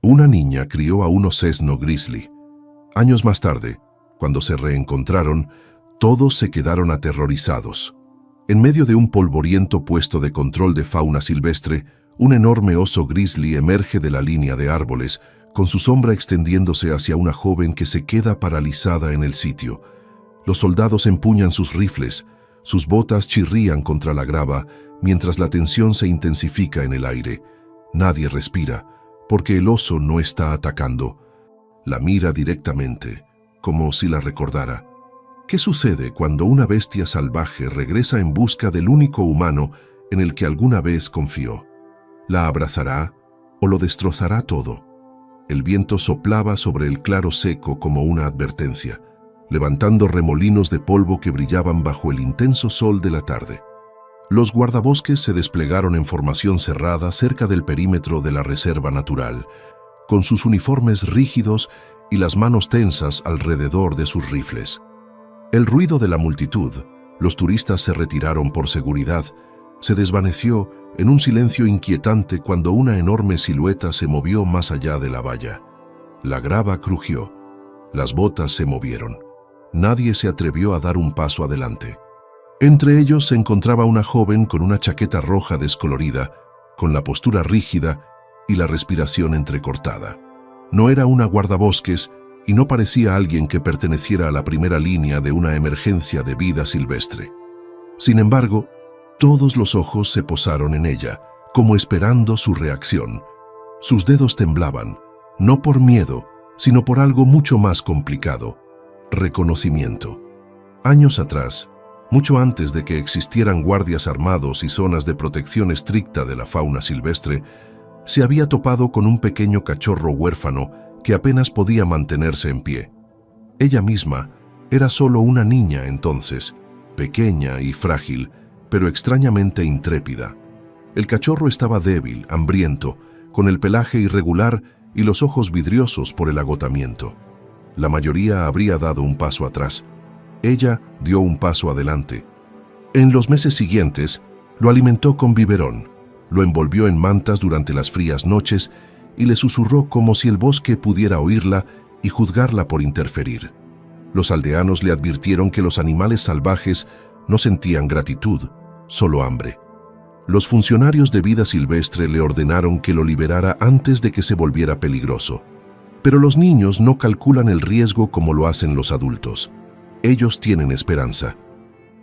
Una niña crió a un osesno grizzly. Años más tarde, cuando se reencontraron, todos se quedaron aterrorizados. En medio de un polvoriento puesto de control de fauna silvestre, un enorme oso grizzly emerge de la línea de árboles, con su sombra extendiéndose hacia una joven que se queda paralizada en el sitio. Los soldados empuñan sus rifles, sus botas chirrían contra la grava, mientras la tensión se intensifica en el aire. Nadie respira, porque el oso no está atacando. La mira directamente, como si la recordara. ¿Qué sucede cuando una bestia salvaje regresa en busca del único humano en el que alguna vez confió? ¿La abrazará o lo destrozará todo? El viento soplaba sobre el claro seco como una advertencia, levantando remolinos de polvo que brillaban bajo el intenso sol de la tarde. Los guardabosques se desplegaron en formación cerrada cerca del perímetro de la reserva natural, con sus uniformes rígidos y las manos tensas alrededor de sus rifles. El ruido de la multitud, los turistas se retiraron por seguridad, se desvaneció en un silencio inquietante cuando una enorme silueta se movió más allá de la valla. La grava crujió, las botas se movieron. Nadie se atrevió a dar un paso adelante. Entre ellos se encontraba una joven con una chaqueta roja descolorida, con la postura rígida y la respiración entrecortada. No era una guardabosques y no parecía alguien que perteneciera a la primera línea de una emergencia de vida silvestre. Sin embargo, todos los ojos se posaron en ella, como esperando su reacción. Sus dedos temblaban, no por miedo, sino por algo mucho más complicado: reconocimiento. Años atrás, mucho antes de que existieran guardias armados y zonas de protección estricta de la fauna silvestre, se había topado con un pequeño cachorro huérfano que apenas podía mantenerse en pie. Ella misma era solo una niña entonces, pequeña y frágil, pero extrañamente intrépida. El cachorro estaba débil, hambriento, con el pelaje irregular y los ojos vidriosos por el agotamiento. La mayoría habría dado un paso atrás. Ella dio un paso adelante. En los meses siguientes, lo alimentó con biberón, lo envolvió en mantas durante las frías noches y le susurró como si el bosque pudiera oírla y juzgarla por interferir. Los aldeanos le advirtieron que los animales salvajes no sentían gratitud, solo hambre. Los funcionarios de vida silvestre le ordenaron que lo liberara antes de que se volviera peligroso. Pero los niños no calculan el riesgo como lo hacen los adultos. Ellos tienen esperanza.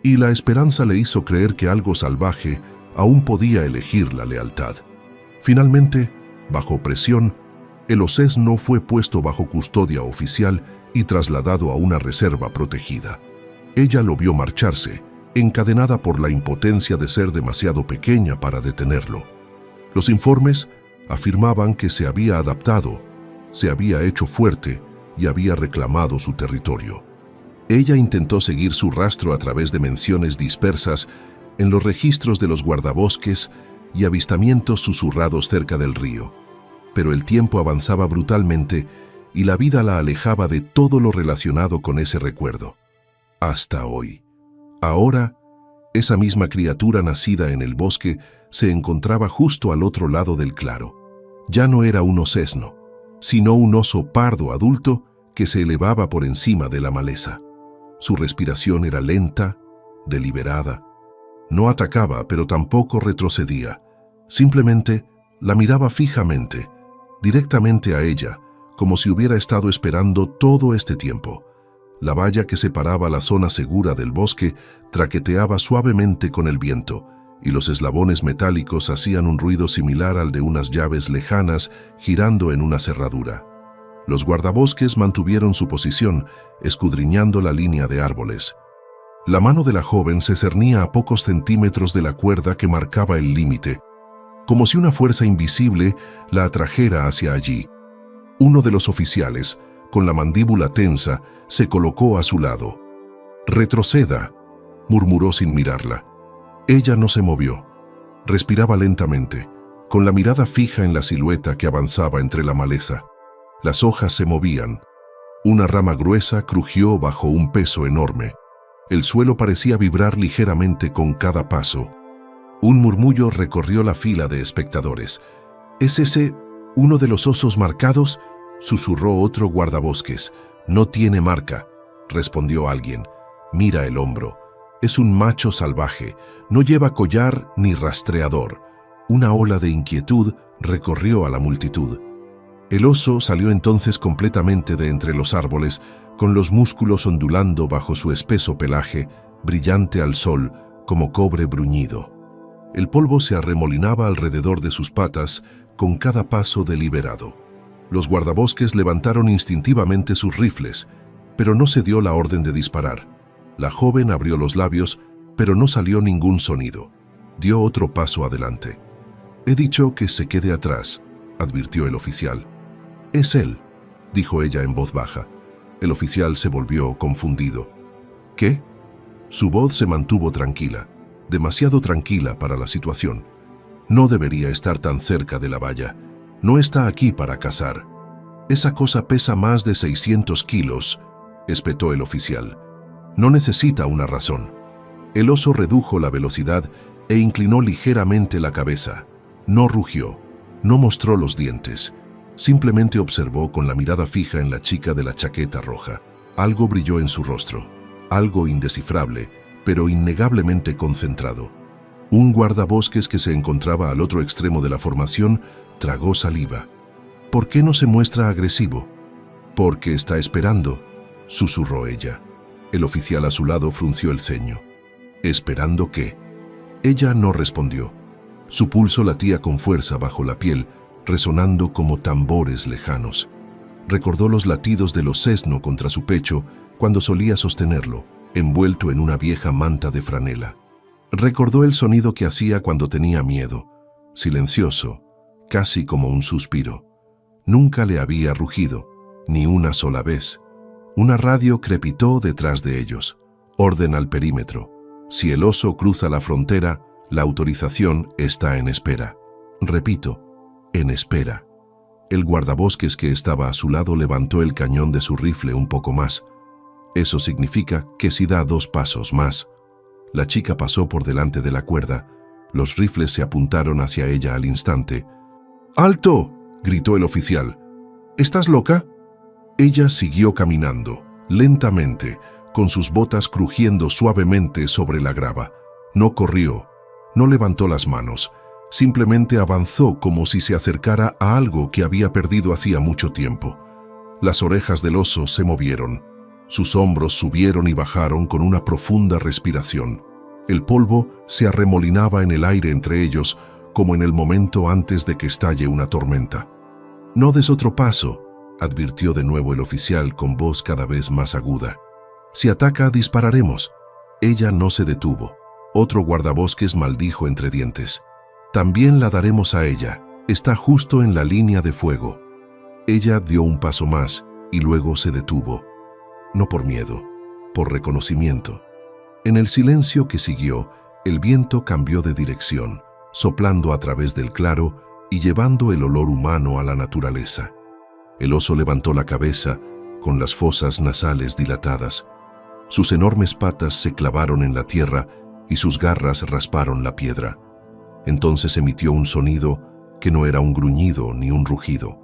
Y la esperanza le hizo creer que algo salvaje aún podía elegir la lealtad. Finalmente, bajo presión, el osesno fue puesto bajo custodia oficial y trasladado a una reserva protegida. Ella lo vio marcharse, encadenada por la impotencia de ser demasiado pequeña para detenerlo. Los informes afirmaban que se había adaptado, se había hecho fuerte y había reclamado su territorio. Ella intentó seguir su rastro a través de menciones dispersas en los registros de los guardabosques y avistamientos susurrados cerca del río. Pero el tiempo avanzaba brutalmente y la vida la alejaba de todo lo relacionado con ese recuerdo. Hasta hoy. Ahora, esa misma criatura nacida en el bosque se encontraba justo al otro lado del claro. Ya no era un osesno, sino un oso pardo adulto que se elevaba por encima de la maleza. Su respiración era lenta, deliberada. No atacaba, pero tampoco retrocedía. Simplemente la miraba fijamente, directamente a ella, como si hubiera estado esperando todo este tiempo. La valla que separaba la zona segura del bosque traqueteaba suavemente con el viento, y los eslabones metálicos hacían un ruido similar al de unas llaves lejanas girando en una cerradura. Los guardabosques mantuvieron su posición, escudriñando la línea de árboles. La mano de la joven se cernía a pocos centímetros de la cuerda que marcaba el límite, como si una fuerza invisible la atrajera hacia allí. Uno de los oficiales, con la mandíbula tensa, se colocó a su lado. «Retroceda», murmuró sin mirarla. Ella no se movió. Respiraba lentamente, con la mirada fija en la silueta que avanzaba entre la maleza. Las hojas se movían. Una rama gruesa crujió bajo un peso enorme. El suelo parecía vibrar ligeramente con cada paso. Un murmullo recorrió la fila de espectadores. «¿Es ese «Uno de los osos marcados», susurró otro guardabosques. «No tiene marca», respondió alguien. «Mira el hombro. Es un macho salvaje. No lleva collar ni rastreador». Una ola de inquietud recorrió a la multitud. El oso salió entonces completamente de entre los árboles, con los músculos ondulando bajo su espeso pelaje, brillante al sol, como cobre bruñido. El polvo se arremolinaba alrededor de sus patas con cada paso deliberado. Los guardabosques levantaron instintivamente sus rifles, pero no se dio la orden de disparar. La joven abrió los labios, pero no salió ningún sonido. Dio otro paso adelante. «He dicho que se quede atrás», advirtió el oficial. «Es él», dijo ella en voz baja. El oficial se volvió confundido. «¿Qué?». Su voz se mantuvo tranquila, demasiado tranquila para la situación. «No debería estar tan cerca de la valla. No está aquí para cazar. Esa cosa pesa más de 600 kilos», espetó el oficial. «No necesita una razón». El oso redujo la velocidad e inclinó ligeramente la cabeza. No rugió, no mostró los dientes. Simplemente observó con la mirada fija en la chica de la chaqueta roja. Algo brilló en su rostro, algo indescifrable, pero innegablemente concentrado. Un guardabosques que se encontraba al otro extremo de la formación tragó saliva. «¿Por qué no se muestra agresivo?». «Porque está esperando», susurró ella. El oficial a su lado frunció el ceño. «¿Esperando qué?». Ella no respondió. Su pulso latía con fuerza bajo la piel, resonando como tambores lejanos. Recordó los latidos de los sesno contra su pecho cuando solía sostenerlo, envuelto en una vieja manta de franela. Recordó el sonido que hacía cuando tenía miedo, silencioso, casi como un suspiro. Nunca le había rugido, ni una sola vez. Una radio crepitó detrás de ellos. «Orden al perímetro. Si el oso cruza la frontera, la autorización está en espera». Repito, en espera. El guardabosques que estaba a su lado levantó el cañón de su rifle un poco más. Eso significa que si da 2 pasos más. La chica pasó por delante de la cuerda. Los rifles se apuntaron hacia ella al instante. «¡Alto!», gritó el oficial. «¿Estás loca?». Ella siguió caminando, lentamente, con sus botas crujiendo suavemente sobre la grava. No corrió, no levantó las manos. Simplemente avanzó como si se acercara a algo que había perdido hacía mucho tiempo. Las orejas del oso se movieron. Sus hombros subieron y bajaron con una profunda respiración. El polvo se arremolinaba en el aire entre ellos, como en el momento antes de que estalle una tormenta. «No des otro paso», advirtió de nuevo el oficial con voz cada vez más aguda. «Si ataca, dispararemos». Ella no se detuvo. Otro guardabosques maldijo entre dientes. «También la daremos a ella. Está justo en la línea de fuego». Ella dio un paso más y luego se detuvo. No por miedo, por reconocimiento. En el silencio que siguió, el viento cambió de dirección, soplando a través del claro y llevando el olor humano a la naturaleza. El oso levantó la cabeza con las fosas nasales dilatadas. Sus enormes patas se clavaron en la tierra y sus garras rasparon la piedra. Entonces emitió un sonido que no era un gruñido ni un rugido.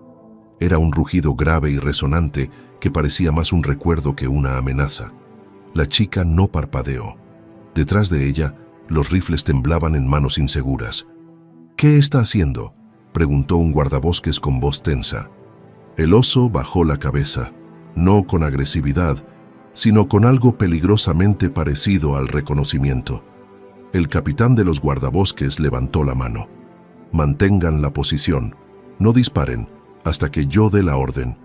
Era un rugido grave y resonante que parecía más un recuerdo que una amenaza. La chica no parpadeó. Detrás de ella, los rifles temblaban en manos inseguras. «¿Qué está haciendo?», preguntó un guardabosques con voz tensa. El oso bajó la cabeza, no con agresividad, sino con algo peligrosamente parecido al reconocimiento. El capitán de los guardabosques levantó la mano. «Mantengan la posición, no disparen hasta que yo dé la orden».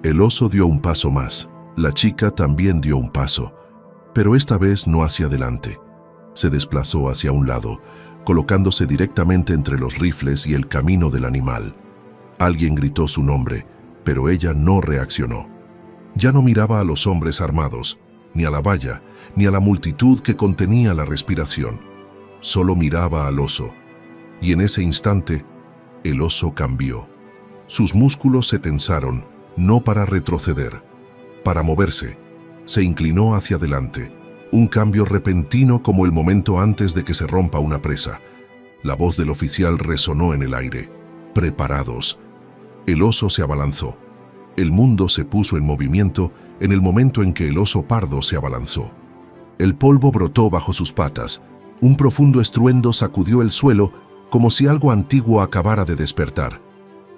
El oso dio un paso más, la chica también dio un paso, pero esta vez no hacia adelante. Se desplazó hacia un lado, colocándose directamente entre los rifles y el camino del animal. Alguien gritó su nombre, pero ella no reaccionó. Ya no miraba a los hombres armados, ni a la valla, ni a la multitud que contenía la respiración. Solo miraba al oso, y en ese instante, el oso cambió. Sus músculos se tensaron, no para retroceder, para moverse. Se inclinó hacia adelante, un cambio repentino como el momento antes de que se rompa una presa. La voz del oficial resonó en el aire. «Preparados». El oso se abalanzó. El mundo se puso en movimiento en el momento en que el oso pardo se abalanzó. El polvo brotó bajo sus patas. Un profundo estruendo sacudió el suelo como si algo antiguo acabara de despertar.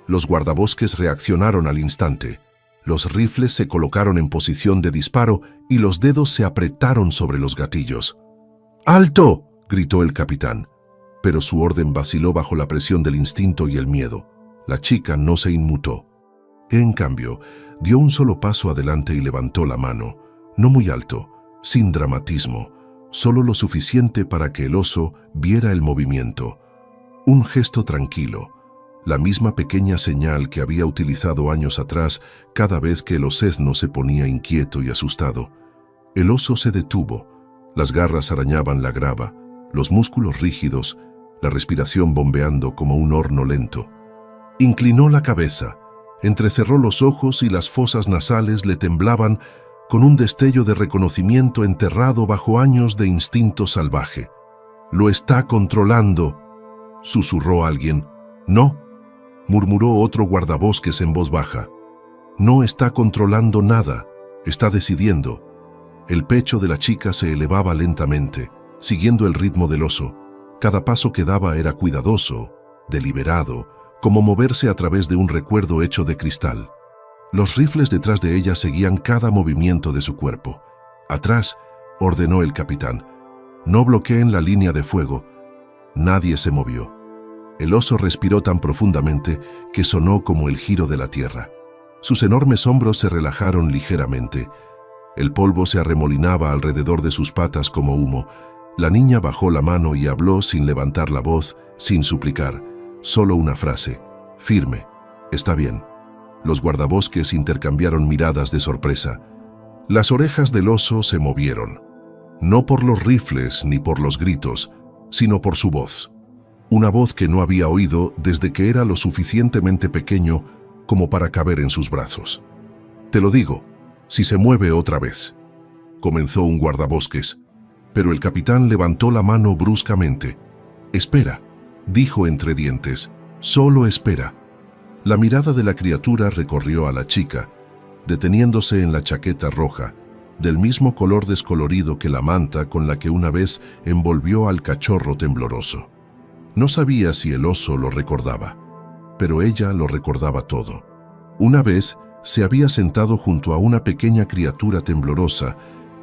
Los guardabosques reaccionaron al instante. Los rifles se colocaron en posición de disparo y los dedos se apretaron sobre los gatillos. ¡Alto!, gritó el capitán. Pero su orden vaciló bajo la presión del instinto y el miedo. La chica no se inmutó. En cambio, dio un solo paso adelante y levantó la mano, no muy alto, sin dramatismo, solo lo suficiente para que el oso viera el movimiento. Un gesto tranquilo, la misma pequeña señal que había utilizado años atrás cada vez que el osesno se ponía inquieto y asustado. El oso se detuvo, las garras arañaban la grava, los músculos rígidos, la respiración bombeando como un horno lento. Inclinó la cabeza, entrecerró los ojos y las fosas nasales le temblaban con un destello de reconocimiento enterrado bajo años de instinto salvaje. «Lo está controlando», susurró alguien. «No», murmuró otro guardabosques en voz baja. «No está controlando nada, está decidiendo». El pecho de la chica se elevaba lentamente, siguiendo el ritmo del oso. Cada paso que daba era cuidadoso, deliberado, como moverse a través de un recuerdo hecho de cristal. Los rifles detrás de ella seguían cada movimiento de su cuerpo. «Atrás», ordenó el capitán. «No bloqueen la línea de fuego». Nadie se movió. El oso respiró tan profundamente que sonó como el giro de la tierra. Sus enormes hombros se relajaron ligeramente. El polvo se arremolinaba alrededor de sus patas como humo. La niña bajó la mano y habló sin levantar la voz, sin suplicar. Solo una frase, firme. «Está bien». Los guardabosques intercambiaron miradas de sorpresa. Las orejas del oso se movieron. No por los rifles ni por los gritos, sino por su voz. Una voz que no había oído desde que era lo suficientemente pequeño como para caber en sus brazos. «Te lo digo, si se mueve otra vez», comenzó un guardabosques, pero el capitán levantó la mano bruscamente. «Espera», dijo entre dientes, «solo espera». La mirada de la criatura recorrió a la chica, deteniéndose en la chaqueta roja, del mismo color descolorido que la manta con la que una vez envolvió al cachorro tembloroso. No sabía si el oso lo recordaba, pero ella lo recordaba todo. Una vez se había sentado junto a una pequeña criatura temblorosa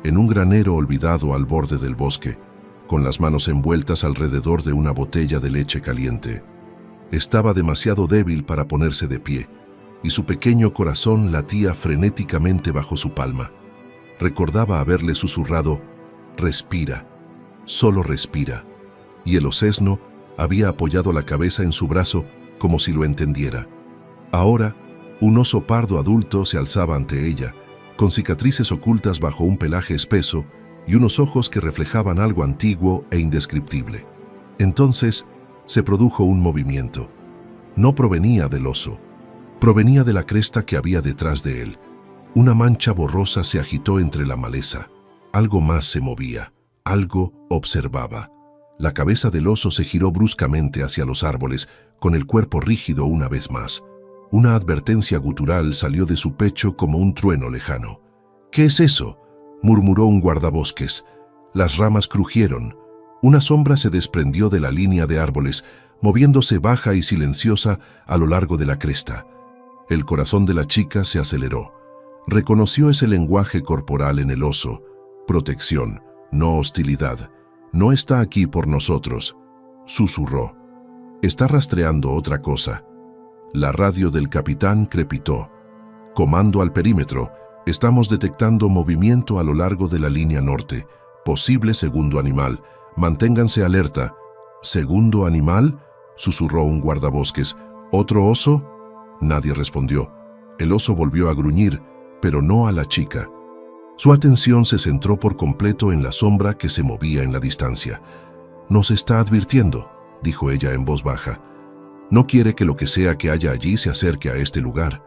en un granero olvidado al borde del bosque, con las manos envueltas alrededor de una botella de leche caliente. Estaba demasiado débil para ponerse de pie, y su pequeño corazón latía frenéticamente bajo su palma. Recordaba haberle susurrado, «Respira, solo respira», y el osesno había apoyado la cabeza en su brazo como si lo entendiera. Ahora, un oso pardo adulto se alzaba ante ella, con cicatrices ocultas bajo un pelaje espeso y unos ojos que reflejaban algo antiguo e indescriptible. Entonces, se produjo un movimiento. No provenía del oso, provenía de la cresta que había detrás de él. Una mancha borrosa se agitó entre la maleza. Algo más se movía, algo observaba. La cabeza del oso se giró bruscamente hacia los árboles, con el cuerpo rígido una vez más. Una advertencia gutural salió de su pecho como un trueno lejano. «¿Qué es eso?», murmuró un guardabosques. Las ramas crujieron. Una sombra se desprendió de la línea de árboles, moviéndose baja y silenciosa a lo largo de la cresta. El corazón de la chica se aceleró. Reconoció ese lenguaje corporal en el oso. Protección, no hostilidad. «No está aquí por nosotros», susurró. «Está rastreando otra cosa». La radio del capitán crepitó. «Comando al perímetro. Estamos detectando movimiento a lo largo de la línea norte. Posible segundo animal. Manténganse alerta». «¿Segundo animal?», susurró un guardabosques. «¿Otro oso?». Nadie respondió. El oso volvió a gruñir, pero no a la chica. Su atención se centró por completo en la sombra que se movía en la distancia. «Nos está advirtiendo», dijo ella en voz baja. «No quiere que lo que sea que haya allí se acerque a este lugar».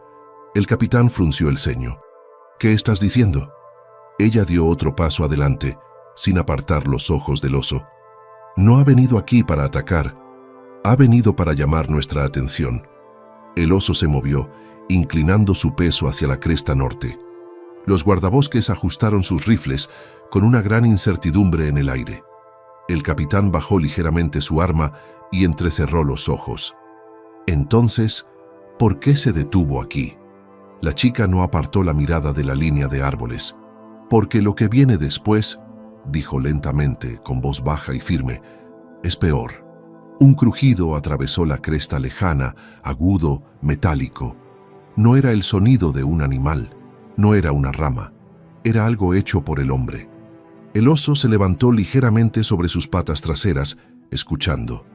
El capitán frunció el ceño. «¿Qué estás diciendo?». Ella dio otro paso adelante, sin apartar los ojos del oso. «No ha venido aquí para atacar. Ha venido para llamar nuestra atención». El oso se movió, inclinando su peso hacia la cresta norte. Los guardabosques ajustaron sus rifles con una gran incertidumbre en el aire. El capitán bajó ligeramente su arma y entrecerró los ojos. Entonces, ¿por qué se detuvo aquí? La chica no apartó la mirada de la línea de árboles. Porque lo que viene después, dijo lentamente, con voz baja y firme, es peor. Un crujido atravesó la cresta lejana, agudo, metálico. No era el sonido de un animal, no era una rama, era algo hecho por el hombre. El oso se levantó ligeramente sobre sus patas traseras, escuchando.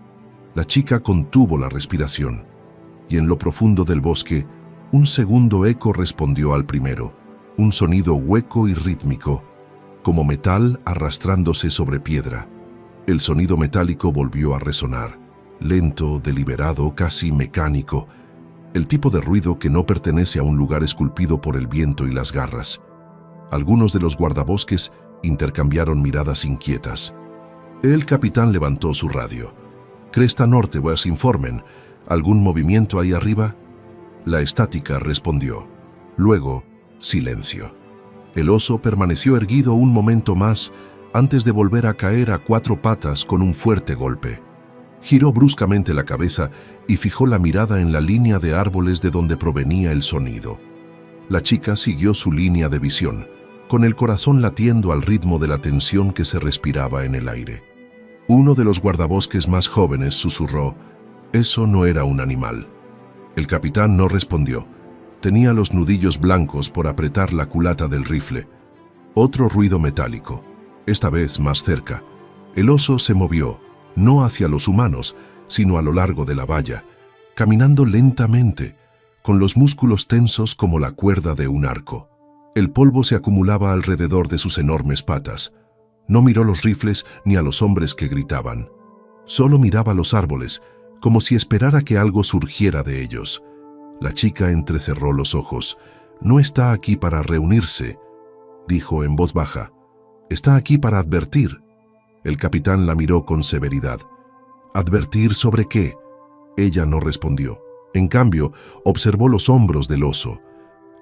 La chica contuvo la respiración, y en lo profundo del bosque, un segundo eco respondió al primero, un sonido hueco y rítmico, como metal arrastrándose sobre piedra. El sonido metálico volvió a resonar, lento, deliberado, casi mecánico, el tipo de ruido que no pertenece a un lugar esculpido por el viento y las garras. Algunos de los guardabosques intercambiaron miradas inquietas. El capitán levantó su radio. «Cresta Norte, pues informen. ¿Algún movimiento ahí arriba?» La estática respondió. Luego, silencio. El oso permaneció erguido un momento más antes de volver a caer a cuatro patas con un fuerte golpe. Giró bruscamente la cabeza y fijó la mirada en la línea de árboles de donde provenía el sonido. La chica siguió su línea de visión, con el corazón latiendo al ritmo de la tensión que se respiraba en el aire. Uno de los guardabosques más jóvenes susurró, «Eso no era un animal». El capitán no respondió. Tenía los nudillos blancos por apretar la culata del rifle. Otro ruido metálico, esta vez más cerca. El oso se movió, no hacia los humanos, sino a lo largo de la valla, caminando lentamente, con los músculos tensos como la cuerda de un arco. El polvo se acumulaba alrededor de sus enormes patas. No miró los rifles ni a los hombres que gritaban. Solo miraba los árboles, como si esperara que algo surgiera de ellos. La chica entrecerró los ojos. «No está aquí para reunirse», dijo en voz baja. «Está aquí para advertir». El capitán la miró con severidad. «¿Advertir sobre qué?» Ella no respondió. En cambio, observó los hombros del oso.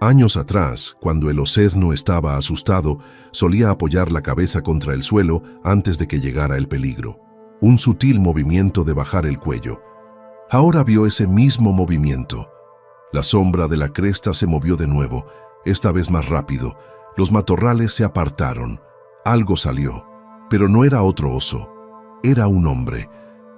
Años atrás, cuando el osezno estaba asustado, solía apoyar la cabeza contra el suelo antes de que llegara el peligro. Un sutil movimiento de bajar el cuello. Ahora vio ese mismo movimiento. La sombra de la cresta se movió de nuevo, esta vez más rápido. Los matorrales se apartaron. Algo salió, pero no era otro oso. Era un hombre,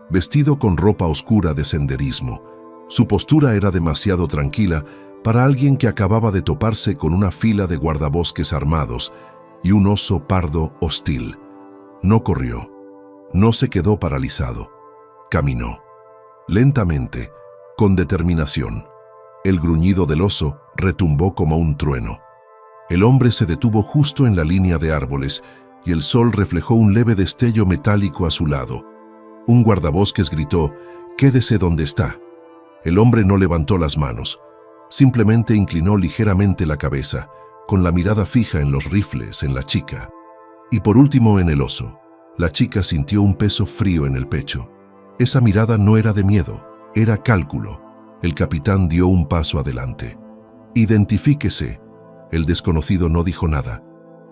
vestido con ropa oscura de senderismo. Su postura era demasiado tranquila para alguien que acababa de toparse con una fila de guardabosques armados y un oso pardo hostil. No corrió, no se quedó paralizado. Caminó, lentamente, con determinación. El gruñido del oso retumbó como un trueno. El hombre se detuvo justo en la línea de árboles y el sol reflejó un leve destello metálico a su lado. Un guardabosques gritó, «Quédese donde está». El hombre no levantó las manos. Simplemente inclinó ligeramente la cabeza, con la mirada fija en los rifles, en la chica. Y por último en el oso. La chica sintió un peso frío en el pecho. Esa mirada no era de miedo, era cálculo. El capitán dio un paso adelante. «Identifíquese». El desconocido no dijo nada.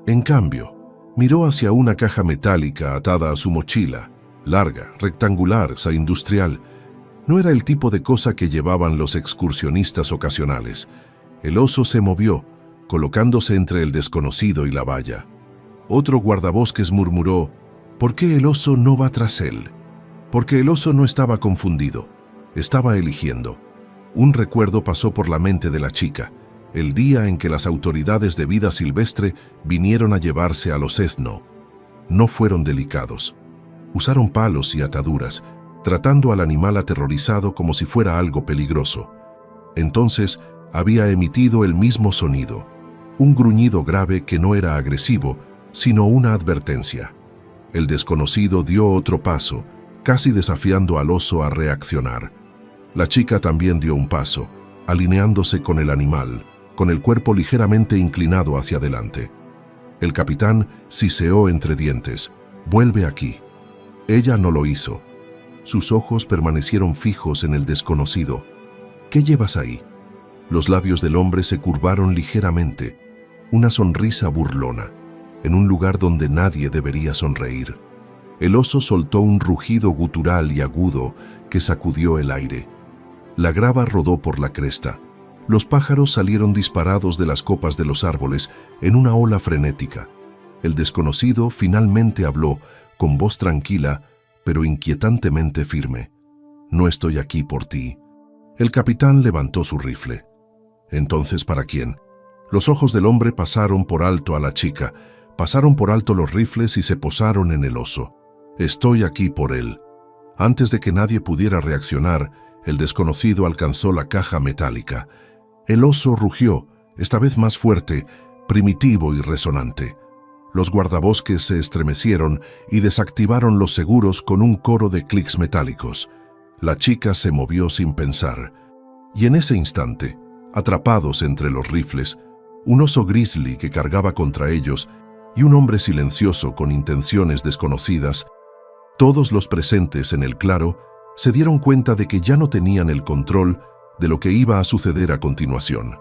En cambio, miró hacia una caja metálica atada a su mochila, larga, rectangular, industrial. No era el tipo de cosa que llevaban los excursionistas ocasionales. El oso se movió, colocándose entre el desconocido y la valla. Otro guardabosques murmuró, «¿Por qué el oso no va tras él?» Porque el oso no estaba confundido, estaba eligiendo. Un recuerdo pasó por la mente de la chica, el día en que las autoridades de vida silvestre vinieron a llevarse al osezno. No fueron delicados. Usaron palos y ataduras, tratando al animal aterrorizado como si fuera algo peligroso. Entonces había emitido el mismo sonido, un gruñido grave que no era agresivo, sino una advertencia. El desconocido dio otro paso, casi desafiando al oso a reaccionar. La chica también dio un paso, alineándose con el animal, con el cuerpo ligeramente inclinado hacia adelante. El capitán siseó entre dientes, «Vuelve aquí». Ella no lo hizo. Sus ojos permanecieron fijos en el desconocido. ¿Qué llevas ahí? Los labios del hombre se curvaron ligeramente, una sonrisa burlona, en un lugar donde nadie debería sonreír. El oso soltó un rugido gutural y agudo que sacudió el aire. La grava rodó por la cresta. Los pájaros salieron disparados de las copas de los árboles en una ola frenética. El desconocido finalmente habló con voz tranquila, pero inquietantemente firme. «No estoy aquí por ti». El capitán levantó su rifle. «¿Entonces para quién?» Los ojos del hombre pasaron por alto a la chica, pasaron por alto los rifles y se posaron en el oso. «Estoy aquí por él». Antes de que nadie pudiera reaccionar, el desconocido alcanzó la caja metálica. El oso rugió, esta vez más fuerte, primitivo y resonante. Los guardabosques se estremecieron y desactivaron los seguros con un coro de clics metálicos. La chica se movió sin pensar. Y en ese instante, atrapados entre los rifles, un oso grizzly que cargaba contra ellos y un hombre silencioso con intenciones desconocidas, todos los presentes en el claro se dieron cuenta de que ya no tenían el control de lo que iba a suceder a continuación.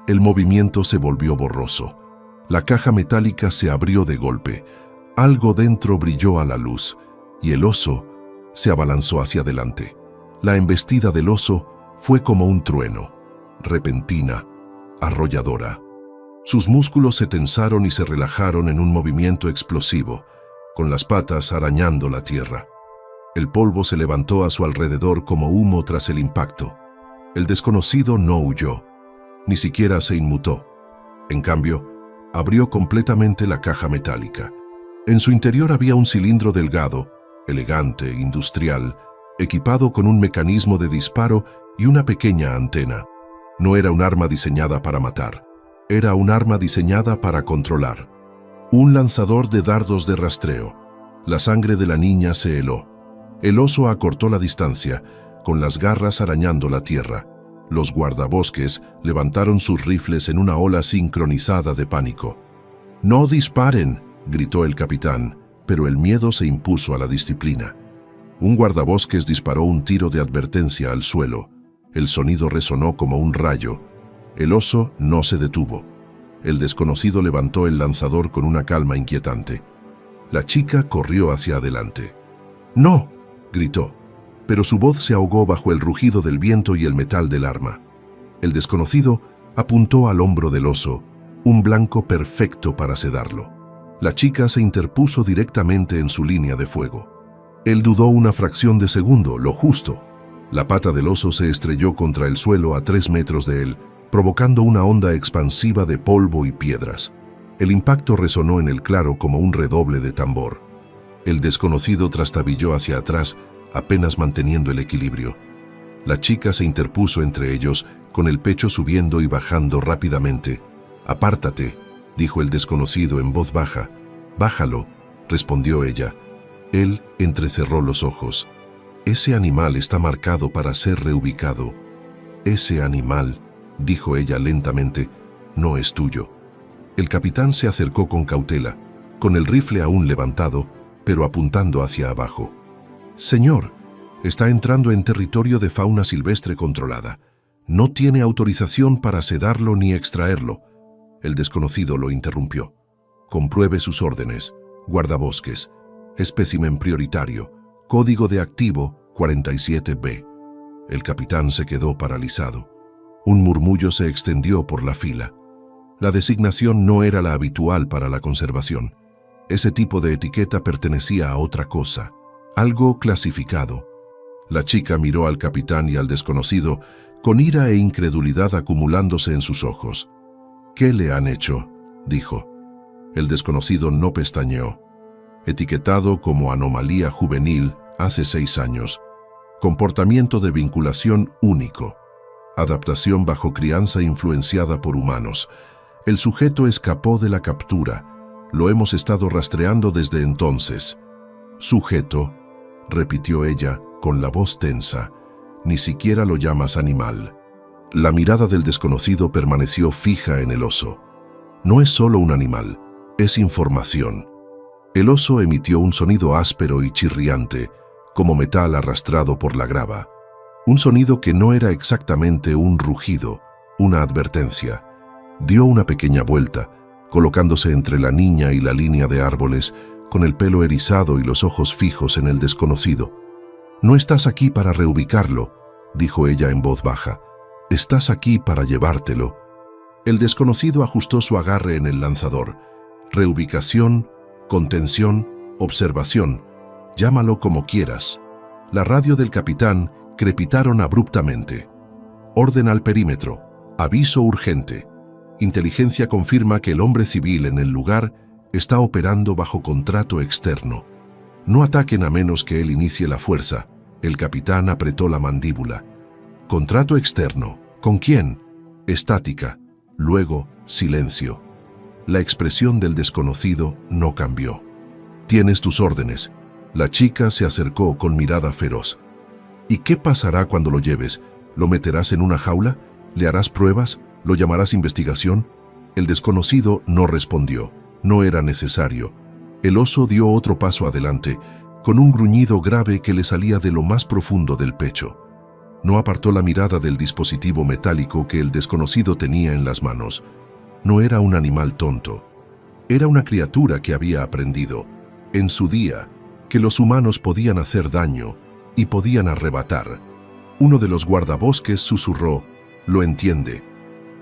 El movimiento se volvió borroso. La caja metálica se abrió de golpe. Algo dentro brilló a la luz y el oso se abalanzó hacia adelante. La embestida del oso fue como un trueno, repentina, arrolladora. Sus músculos se tensaron y se relajaron en un movimiento explosivo, con las patas arañando la tierra. El polvo se levantó a su alrededor como humo tras el impacto. El desconocido no huyó, ni siquiera se inmutó. En cambio, abrió completamente la caja metálica. En su interior había un cilindro delgado, elegante, industrial, equipado con un mecanismo de disparo y una pequeña antena. No era un arma diseñada para matar, era un arma diseñada para controlar. Un lanzador de dardos de rastreo. La sangre de la niña se heló. El oso acortó la distancia, con las garras arañando la tierra. Los guardabosques levantaron sus rifles en una ola sincronizada de pánico. «¡No disparen!», gritó el capitán, pero el miedo se impuso a la disciplina. Un guardabosques disparó un tiro de advertencia al suelo. El sonido resonó como un rayo. El oso no se detuvo. El desconocido levantó el lanzador con una calma inquietante. La chica corrió hacia adelante. «¡No!», gritó, pero su voz se ahogó bajo el rugido del viento y el metal del arma. El desconocido apuntó al hombro del oso, un blanco perfecto para sedarlo. La chica se interpuso directamente en su línea de fuego. Él dudó una fracción de segundo, lo justo. La pata del oso se estrelló contra el suelo a 3 metros de él, provocando una onda expansiva de polvo y piedras. El impacto resonó en el claro como un redoble de tambor. El desconocido trastabilló hacia atrás, apenas manteniendo el equilibrio. La chica se interpuso entre ellos, con el pecho subiendo y bajando rápidamente. «Apártate», dijo el desconocido en voz baja. «Bájalo», respondió ella. Él entrecerró los ojos. «Ese animal está marcado para ser reubicado». «Ese animal», dijo ella lentamente, «no es tuyo». El capitán se acercó con cautela, con el rifle aún levantado, pero apuntando hacia abajo. «Señor, está entrando en territorio de fauna silvestre controlada. No tiene autorización para sedarlo ni extraerlo». El desconocido lo interrumpió. «Compruebe sus órdenes. Guardabosques. Espécimen prioritario. Código de activo 47B». El capitán se quedó paralizado. Un murmullo se extendió por la fila. La designación no era la habitual para la conservación. Ese tipo de etiqueta pertenecía a otra cosa, algo clasificado. La chica miró al capitán y al desconocido con ira e incredulidad acumulándose en sus ojos. «¿Qué le han hecho?», dijo. El desconocido no pestañeó. «Etiquetado como anomalía juvenil hace 6 años. Comportamiento de vinculación único. Adaptación bajo crianza influenciada por humanos. El sujeto escapó de la captura. Lo hemos estado rastreando desde entonces». «Sujeto», repitió ella con la voz tensa. «Ni siquiera lo llamas animal». La mirada del desconocido permaneció fija en el oso. «No es solo un animal, es información». El oso emitió un sonido áspero y chirriante, como metal arrastrado por la grava. Un sonido que no era exactamente un rugido, una advertencia. Dio una pequeña vuelta, colocándose entre la niña y la línea de árboles, con el pelo erizado y los ojos fijos en el desconocido. «No estás aquí para reubicarlo», dijo ella en voz baja. «Estás aquí para llevártelo». El desconocido ajustó su agarre en el lanzador. Reubicación, contención, observación, llámalo como quieras. La radio del capitán crepitaron abruptamente. Orden al perímetro. Aviso urgente. Inteligencia confirma que el hombre civil en el lugar está operando bajo contrato externo. No ataquen a menos que él inicie la fuerza. El capitán apretó la mandíbula. Contrato externo. ¿Con quién? Estática. Luego, silencio. La expresión del desconocido no cambió. Tienes tus órdenes. La chica se acercó con mirada feroz. ¿Y qué pasará cuando lo lleves? ¿Lo meterás en una jaula? ¿Le harás pruebas? ¿Lo llamarás investigación? El desconocido no respondió. No era necesario. El oso dio otro paso adelante, con un gruñido grave que le salía de lo más profundo del pecho. No apartó la mirada del dispositivo metálico que el desconocido tenía en las manos. No era un animal tonto. Era una criatura que había aprendido, en su día, que los humanos podían hacer daño y podían arrebatar. Uno de los guardabosques susurró: «Lo entiende».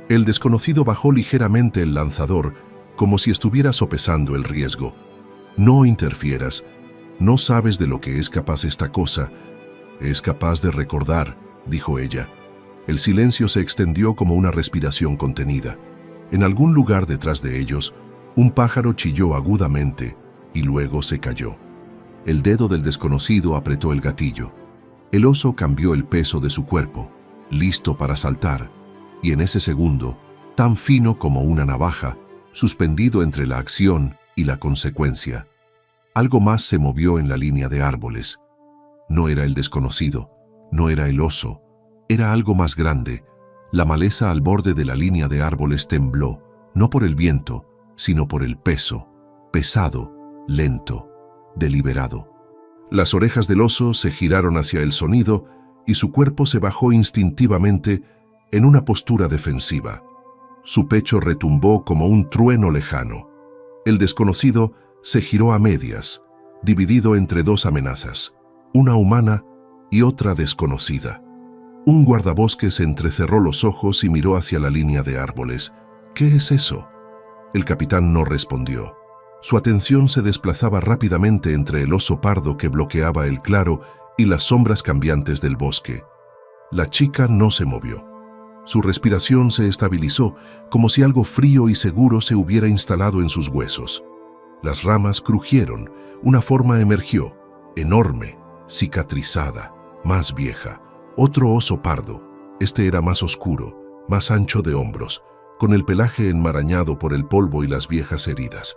El desconocido bajó ligeramente el lanzador, como si estuviera sopesando el riesgo. «No interfieras. No sabes de lo que es capaz esta cosa. Es capaz de recordar», dijo ella. El silencio se extendió como una respiración contenida. En algún lugar detrás de ellos, un pájaro chilló agudamente y luego se cayó. El dedo del desconocido apretó el gatillo. El oso cambió el peso de su cuerpo, listo para saltar, y en ese segundo, tan fino como una navaja, suspendido entre la acción y la consecuencia, algo más se movió en la línea de árboles. No era el desconocido, no era el oso, era algo más grande. La maleza al borde de la línea de árboles tembló, no por el viento, sino por el peso, pesado, lento, deliberado. Las orejas del oso se giraron hacia el sonido y su cuerpo se bajó instintivamente en una postura defensiva. Su pecho retumbó como un trueno lejano. El desconocido se giró a medias, dividido entre dos amenazas, una humana y otra desconocida. Un guardabosques entrecerró los ojos y miró hacia la línea de árboles. «¿Qué es eso?». El capitán no respondió. Su atención se desplazaba rápidamente entre el oso pardo que bloqueaba el claro y las sombras cambiantes del bosque. La chica no se movió. Su respiración se estabilizó, como si algo frío y seguro se hubiera instalado en sus huesos. Las ramas crujieron, una forma emergió, enorme, cicatrizada, más vieja. Otro oso pardo. Este era más oscuro, más ancho de hombros, con el pelaje enmarañado por el polvo y las viejas heridas.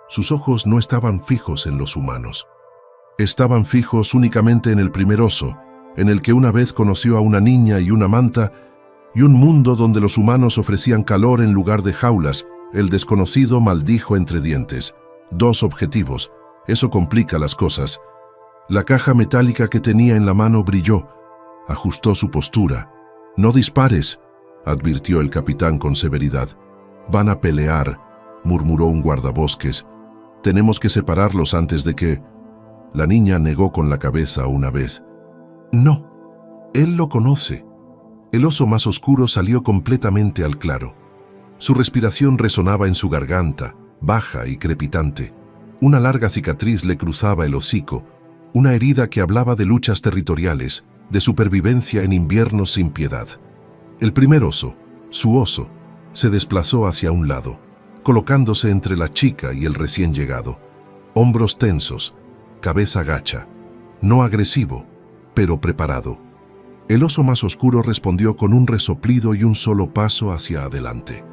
Sus ojos no estaban fijos en los humanos. Estaban fijos únicamente en el primer oso, en el que una vez conoció a una niña y una manta, y un mundo donde los humanos ofrecían calor en lugar de jaulas. El desconocido maldijo entre dientes. 2 objetivos. Eso complica las cosas. La caja metálica que tenía en la mano brilló. Ajustó su postura. «No dispares», advirtió el capitán con severidad. «Van a pelear», murmuró un guardabosques. «Tenemos que separarlos antes de que...». La niña negó con la cabeza una vez. «No, él lo conoce». El oso más oscuro salió completamente al claro. Su respiración resonaba en su garganta, baja y crepitante. Una larga cicatriz le cruzaba el hocico, una herida que hablaba de luchas territoriales, de supervivencia en inviernos sin piedad. El primer oso, su oso, se desplazó hacia un lado, colocándose entre la chica y el recién llegado. Hombros tensos, cabeza gacha, no agresivo, pero preparado. El oso más oscuro respondió con un resoplido y un solo paso hacia adelante.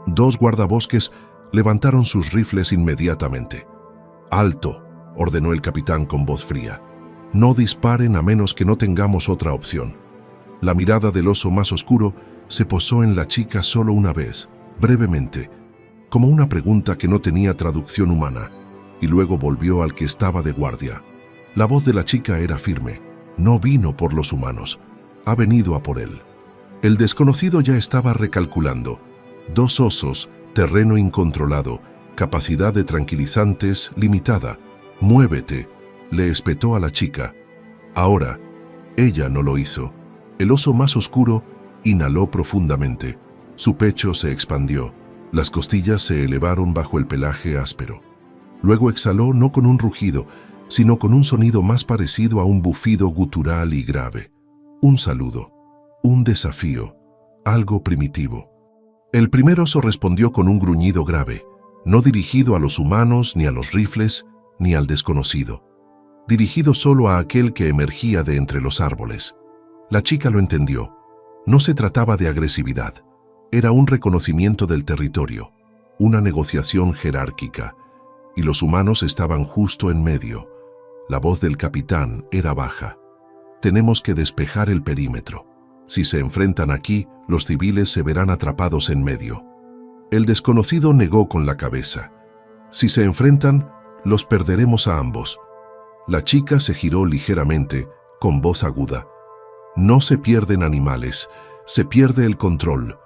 2 guardabosques levantaron sus rifles inmediatamente. «Alto», ordenó el capitán con voz fría. «No disparen a menos que no tengamos otra opción». La mirada del oso más oscuro se posó en la chica solo una vez, brevemente, como una pregunta que no tenía traducción humana, y luego volvió al que estaba de guardia. La voz de la chica era firme. No vino por los humanos. Ha venido a por él. El desconocido ya estaba recalculando. 2 osos, terreno incontrolado, capacidad de tranquilizantes limitada. Muévete, le espetó a la chica. Ahora, ella no lo hizo. El oso más oscuro inhaló profundamente. Su pecho se expandió. Las costillas se elevaron bajo el pelaje áspero. Luego exhaló no con un rugido, sino con un sonido más parecido a un bufido gutural y grave. Un saludo, un desafío, algo primitivo. El primer oso respondió con un gruñido grave, no dirigido a los humanos, ni a los rifles, ni al desconocido. Dirigido solo a aquel que emergía de entre los árboles. La chica lo entendió. No se trataba de agresividad. Era un reconocimiento del territorio, una negociación jerárquica, y los humanos estaban justo en medio. La voz del capitán era baja. Tenemos que despejar el perímetro. Si se enfrentan aquí, los civiles se verán atrapados en medio. El desconocido negó con la cabeza. Si se enfrentan, los perderemos a ambos. La chica se giró ligeramente, con voz aguda. No se pierden animales, se pierde el control.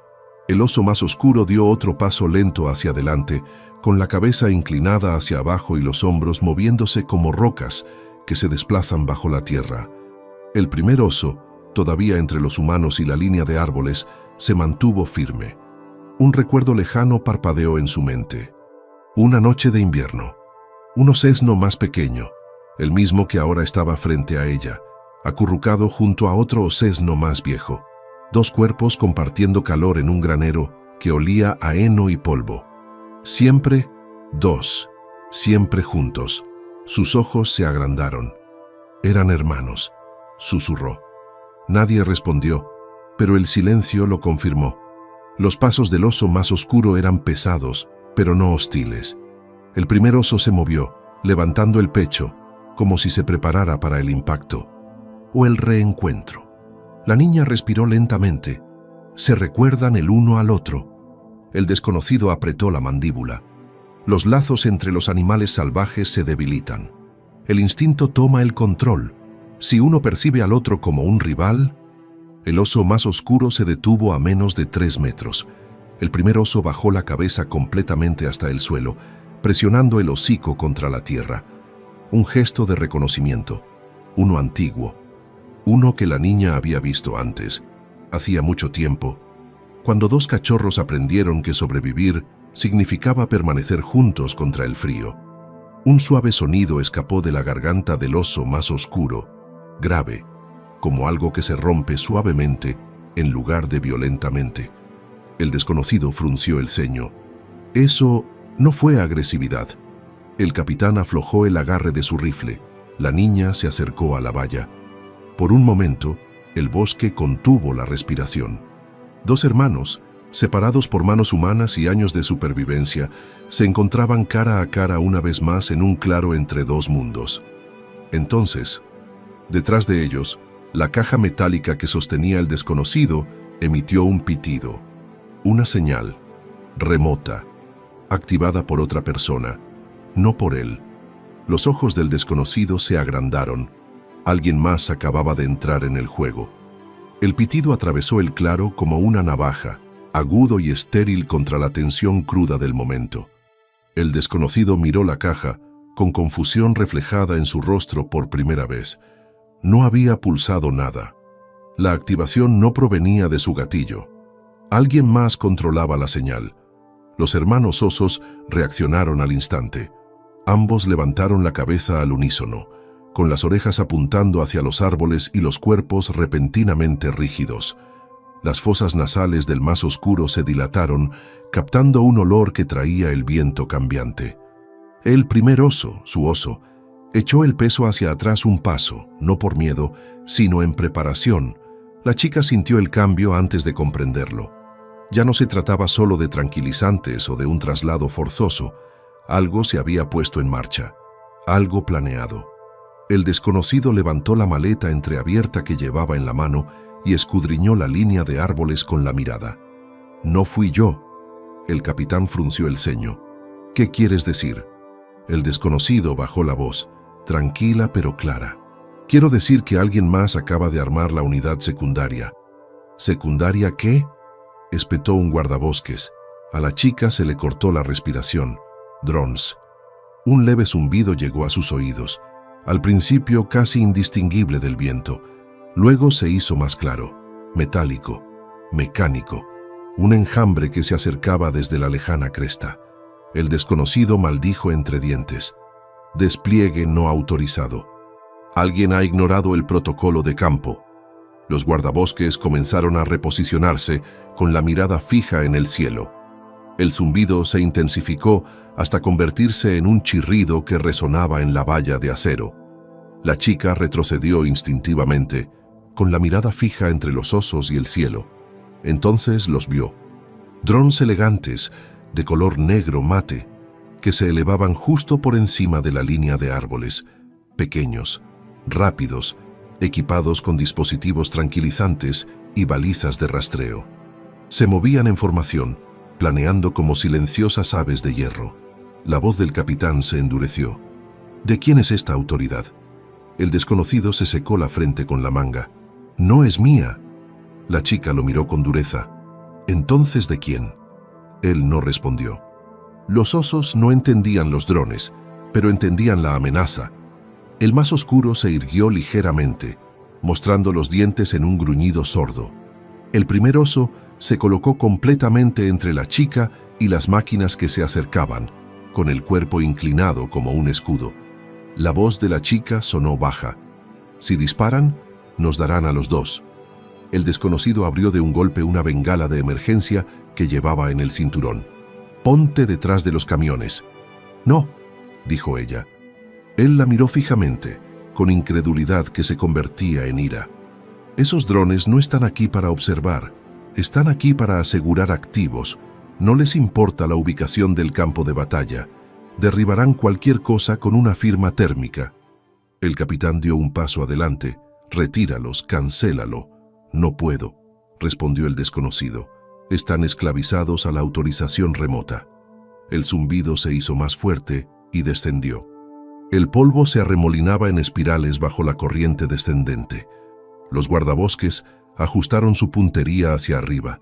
El oso más oscuro dio otro paso lento hacia adelante, con la cabeza inclinada hacia abajo y los hombros moviéndose como rocas que se desplazan bajo la tierra. El primer oso, todavía entre los humanos y la línea de árboles, se mantuvo firme. Un recuerdo lejano parpadeó en su mente. Una noche de invierno. Un osesno más pequeño, el mismo que ahora estaba frente a ella, acurrucado junto a otro osesno más viejo. 2 cuerpos compartiendo calor en un granero que olía a heno y polvo. Siempre 2, siempre juntos. Sus ojos se agrandaron. Eran hermanos, susurró. Nadie respondió, pero el silencio lo confirmó. Los pasos del oso más oscuro eran pesados, pero no hostiles. El primer oso se movió, levantando el pecho, como si se preparara para el impacto o el reencuentro. La niña respiró lentamente. Se recuerdan el uno al otro. El desconocido apretó la mandíbula. Los lazos entre los animales salvajes se debilitan. El instinto toma el control. Si uno percibe al otro como un rival, el oso más oscuro se detuvo a menos de 3 metros. El primer oso bajó la cabeza completamente hasta el suelo, presionando el hocico contra la tierra. Un gesto de reconocimiento, uno antiguo, uno que la niña había visto antes, hacía mucho tiempo, cuando 2 cachorros aprendieron que sobrevivir significaba permanecer juntos contra el frío. Un suave sonido escapó de la garganta del oso más oscuro, grave, como algo que se rompe suavemente en lugar de violentamente. El desconocido frunció el ceño. Eso no fue agresividad. El capitán aflojó el agarre de su rifle. La niña se acercó a la valla. Por un momento, el bosque contuvo la respiración. 2 hermanos, separados por manos humanas y años de supervivencia, se encontraban cara a cara una vez más en un claro entre 2 mundos. Entonces, detrás de ellos, la caja metálica que sostenía el desconocido emitió un pitido, una señal, remota, activada por otra persona, no por él. Los ojos del desconocido se agrandaron. Alguien más acababa de entrar en el juego. El pitido atravesó el claro como una navaja, agudo y estéril contra la tensión cruda del momento. El desconocido miró la caja, con confusión reflejada en su rostro por primera vez. No había pulsado nada. La activación no provenía de su gatillo. Alguien más controlaba la señal. Los hermanos osos reaccionaron al instante. Ambos levantaron la cabeza al unísono, con las orejas apuntando hacia los árboles y los cuerpos repentinamente rígidos. Las fosas nasales del más oscuro se dilataron, captando un olor que traía el viento cambiante. El primer oso, su oso, echó el peso hacia atrás un paso, no por miedo, sino en preparación. La chica sintió el cambio antes de comprenderlo. Ya no se trataba solo de tranquilizantes o de un traslado forzoso. Algo se había puesto en marcha, algo planeado. El desconocido levantó la maleta entreabierta que llevaba en la mano y escudriñó la línea de árboles con la mirada. «No fui yo». El capitán frunció el ceño. «¿Qué quieres decir?» El desconocido bajó la voz, tranquila pero clara. Quiero decir que alguien más acaba de armar la unidad secundaria. ¿Secundaria qué?, espetó un guardabosques. A la chica se le cortó la respiración. Drones. Un leve zumbido llegó a sus oídos, al principio casi indistinguible del viento. Luego se hizo más claro, metálico, mecánico, un enjambre que se acercaba desde la lejana cresta. El desconocido maldijo entre dientes. Despliegue no autorizado. Alguien ha ignorado el protocolo de campo. Los guardabosques comenzaron a reposicionarse con la mirada fija en el cielo. El zumbido se intensificó hasta convertirse en un chirrido que resonaba en la valla de acero. La chica retrocedió instintivamente, con la mirada fija entre los osos y el cielo. Entonces los vio. Drones elegantes, de color negro mate, que se elevaban justo por encima de la línea de árboles, pequeños, rápidos, equipados con dispositivos tranquilizantes y balizas de rastreo. Se movían en formación, planeando como silenciosas aves de hierro. La voz del capitán se endureció. ¿De quién es esta autoridad? El desconocido se secó la frente con la manga. No es mía. La chica lo miró con dureza. ¿Entonces de quién? Él no respondió. Los osos no entendían los drones, pero entendían la amenaza. El más oscuro se irguió ligeramente, mostrando los dientes en un gruñido sordo. El primer oso se colocó completamente entre la chica y las máquinas que se acercaban, con el cuerpo inclinado como un escudo. La voz de la chica sonó baja. Si disparan, nos darán a los dos. El desconocido abrió de un golpe una bengala de emergencia que llevaba en el cinturón. «Ponte detrás de los camiones». «No», dijo ella. Él la miró fijamente, con incredulidad que se convertía en ira. «Esos drones no están aquí para observar, están aquí para asegurar activos. No les importa la ubicación del campo de batalla. Derribarán cualquier cosa con una firma térmica». El capitán dio un paso adelante. «Retíralos, cancélalo». «No puedo», respondió el desconocido. «Están esclavizados a la autorización remota». El zumbido se hizo más fuerte y descendió. El polvo se arremolinaba en espirales bajo la corriente descendente. Los guardabosques ajustaron su puntería hacia arriba.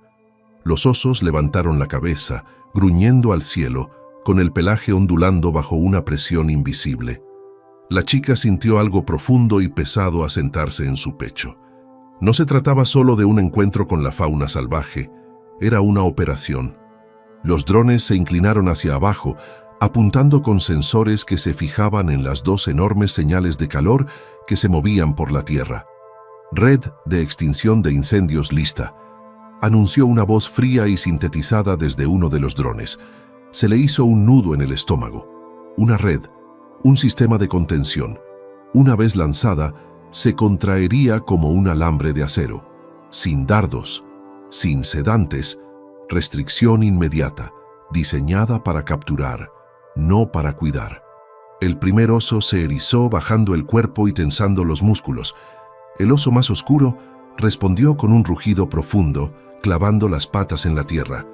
Los osos levantaron la cabeza, gruñendo al cielo, con el pelaje ondulando bajo una presión invisible. La chica sintió algo profundo y pesado asentarse en su pecho. No se trataba solo de un encuentro con la fauna salvaje, era una operación. Los drones se inclinaron hacia abajo, apuntando con sensores que se fijaban en las dos enormes señales de calor que se movían por la tierra. «Red de extinción de incendios lista», anunció una voz fría y sintetizada desde uno de los drones. Se le hizo un nudo en el estómago. Una red, un sistema de contención. Una vez lanzada, se contraería como un alambre de acero, sin dardos, sin sedantes, restricción inmediata, diseñada para capturar, no para cuidar. El primer oso se erizó bajando el cuerpo y tensando los músculos. El oso más oscuro respondió con un rugido profundo, clavando las patas en la tierra.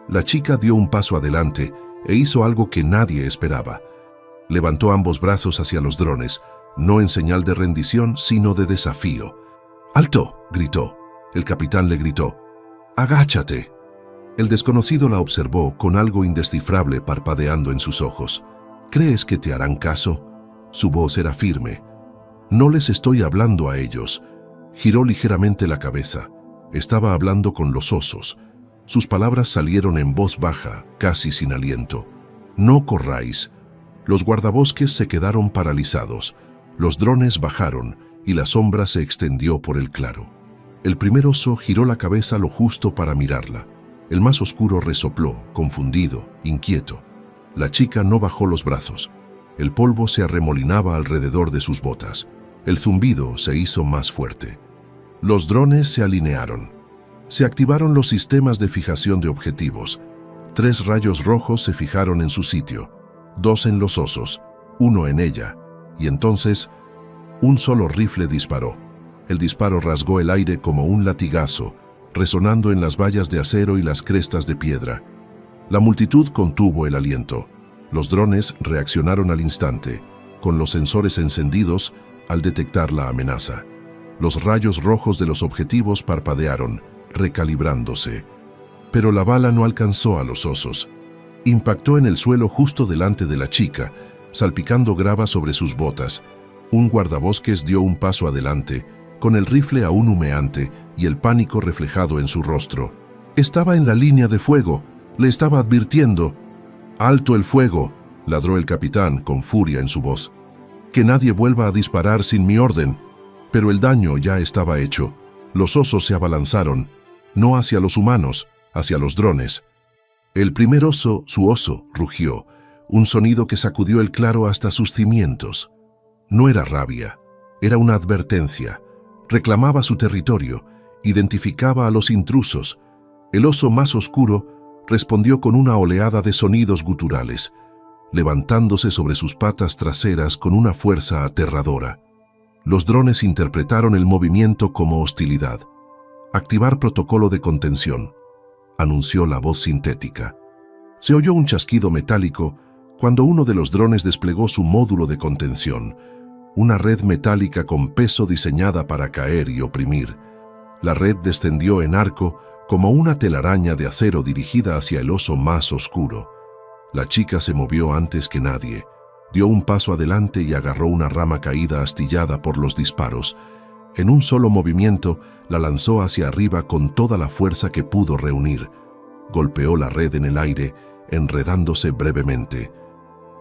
La chica dio un paso adelante e hizo algo que nadie esperaba. Levantó ambos brazos hacia los drones, no en señal de rendición, sino de desafío. «¡Alto!», gritó. El capitán le gritó. «¡Agáchate!». El desconocido la observó con algo indescifrable parpadeando en sus ojos. «¿Crees que te harán caso?». Su voz era firme. «No les estoy hablando a ellos». Giró ligeramente la cabeza. Estaba hablando con los osos. Sus palabras salieron en voz baja, casi sin aliento. «No corráis». Los guardabosques se quedaron paralizados. Los drones bajaron y la sombra se extendió por el claro. El primer oso giró la cabeza lo justo para mirarla. El más oscuro resopló, confundido, inquieto. La chica no bajó los brazos. El polvo se arremolinaba alrededor de sus botas. El zumbido se hizo más fuerte. Los drones se alinearon. Se activaron los sistemas de fijación de objetivos. 3 rayos rojos se fijaron en su sitio, 2 en los osos, 1 en ella. Y entonces, un solo rifle disparó. El disparo rasgó el aire como un latigazo, resonando en las vallas de acero y las crestas de piedra. La multitud contuvo el aliento. Los drones reaccionaron al instante. Con los sensores encendidos, al detectar la amenaza. Los rayos rojos de los objetivos parpadearon, recalibrándose. Pero la bala no alcanzó a los osos. Impactó en el suelo justo delante de la chica, salpicando grava sobre sus botas. Un guardabosques dio un paso adelante, con el rifle aún humeante y el pánico reflejado en su rostro. Estaba en la línea de fuego, le estaba advirtiendo. «¡Alto el fuego!», ladró el capitán con furia en su voz. «Que nadie vuelva a disparar sin mi orden». Pero el daño ya estaba hecho. Los osos se abalanzaron, no hacia los humanos, hacia los drones. El primer oso, su oso, rugió, un sonido que sacudió el claro hasta sus cimientos. No era rabia, era una advertencia. Reclamaba su territorio, identificaba a los intrusos. El oso más oscuro respondió con una oleada de sonidos guturales, levantándose sobre sus patas traseras con una fuerza aterradora. Los drones interpretaron el movimiento como hostilidad. «Activar protocolo de contención», anunció la voz sintética. Se oyó un chasquido metálico cuando uno de los drones desplegó su módulo de contención, una red metálica con peso diseñada para caer y oprimir. La red descendió en arco como una telaraña de acero dirigida hacia el oso más oscuro. La chica se movió antes que nadie. Dio un paso adelante y agarró una rama caída astillada por los disparos. En un solo movimiento, la lanzó hacia arriba con toda la fuerza que pudo reunir. Golpeó la red en el aire, enredándose brevemente.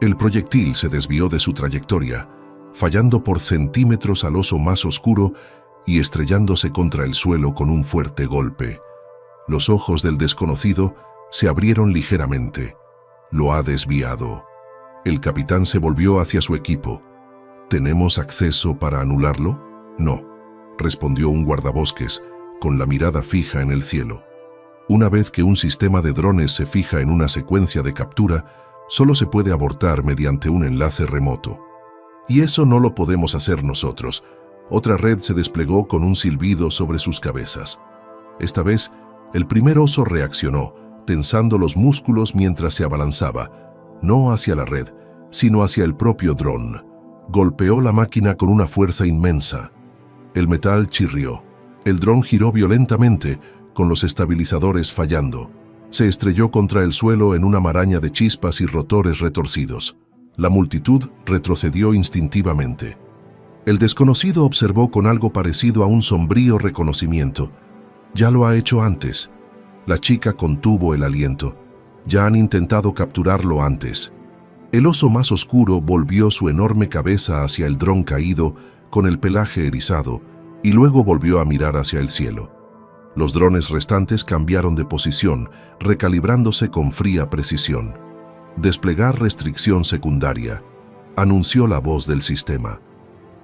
El proyectil se desvió de su trayectoria, fallando por centímetros al oso más oscuro y estrellándose contra el suelo con un fuerte golpe. Los ojos del desconocido se abrieron ligeramente. «Lo ha desviado». El capitán se volvió hacia su equipo. «¿Tenemos acceso para anularlo?» «No», respondió un guardabosques, con la mirada fija en el cielo. Una vez que un sistema de drones se fija en una secuencia de captura, solo se puede abortar mediante un enlace remoto. Y eso no lo podemos hacer nosotros. Otra red se desplegó con un silbido sobre sus cabezas. Esta vez, el primer oso reaccionó, tensando los músculos mientras se abalanzaba, no hacia la red, sino hacia el propio dron. Golpeó la máquina con una fuerza inmensa. El metal chirrió. El dron giró violentamente, con los estabilizadores fallando. Se estrelló contra el suelo en una maraña de chispas y rotores retorcidos. La multitud retrocedió instintivamente. El desconocido observó con algo parecido a un sombrío reconocimiento. Ya lo ha hecho antes. La chica contuvo el aliento. Ya han intentado capturarlo antes. El oso más oscuro volvió su enorme cabeza hacia el dron caído con el pelaje erizado y luego volvió a mirar hacia el cielo. Los drones restantes cambiaron de posición, recalibrándose con fría precisión. «Desplegar restricción secundaria», anunció la voz del sistema.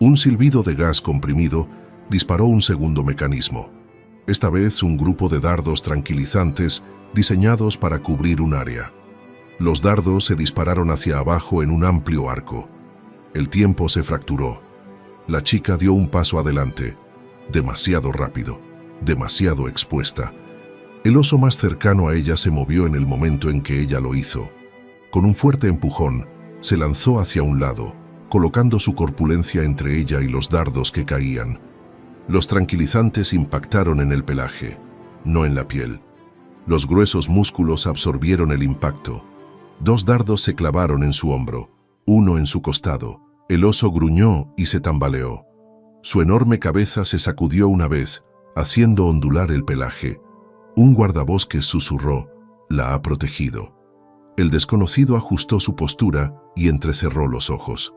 Un silbido de gas comprimido disparó un segundo mecanismo. Esta vez un grupo de dardos tranquilizantes diseñados para cubrir un área. Los dardos se dispararon hacia abajo en un amplio arco. El tiempo se fracturó. La chica dio un paso adelante, demasiado rápido, demasiado expuesta. El oso más cercano a ella se movió en el momento en que ella lo hizo. Con un fuerte empujón, se lanzó hacia un lado, colocando su corpulencia entre ella y los dardos que caían. Los tranquilizantes impactaron en el pelaje, no en la piel. Los gruesos músculos absorbieron el impacto. 2 dardos se clavaron en su hombro, uno en su costado. El oso gruñó y se tambaleó. Su enorme cabeza se sacudió una vez, haciendo ondular el pelaje. Un guardabosques susurró: «La ha protegido». El desconocido ajustó su postura y entrecerró los ojos.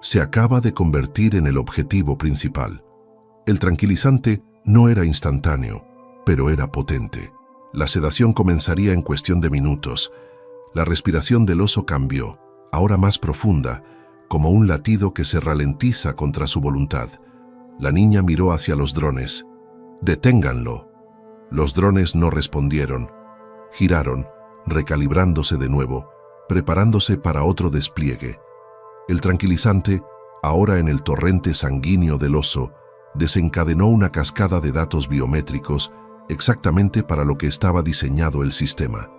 Se acaba de convertir en el objetivo principal. El tranquilizante no era instantáneo, pero era potente. La sedación comenzaría en cuestión de minutos. La respiración del oso cambió, ahora más profunda, como un latido que se ralentiza contra su voluntad. La niña miró hacia los drones. «Deténganlo». Los drones no respondieron. Giraron, recalibrándose de nuevo, preparándose para otro despliegue. El tranquilizante, ahora en el torrente sanguíneo del oso, desencadenó una cascada de datos biométricos exactamente para lo que estaba diseñado el sistema.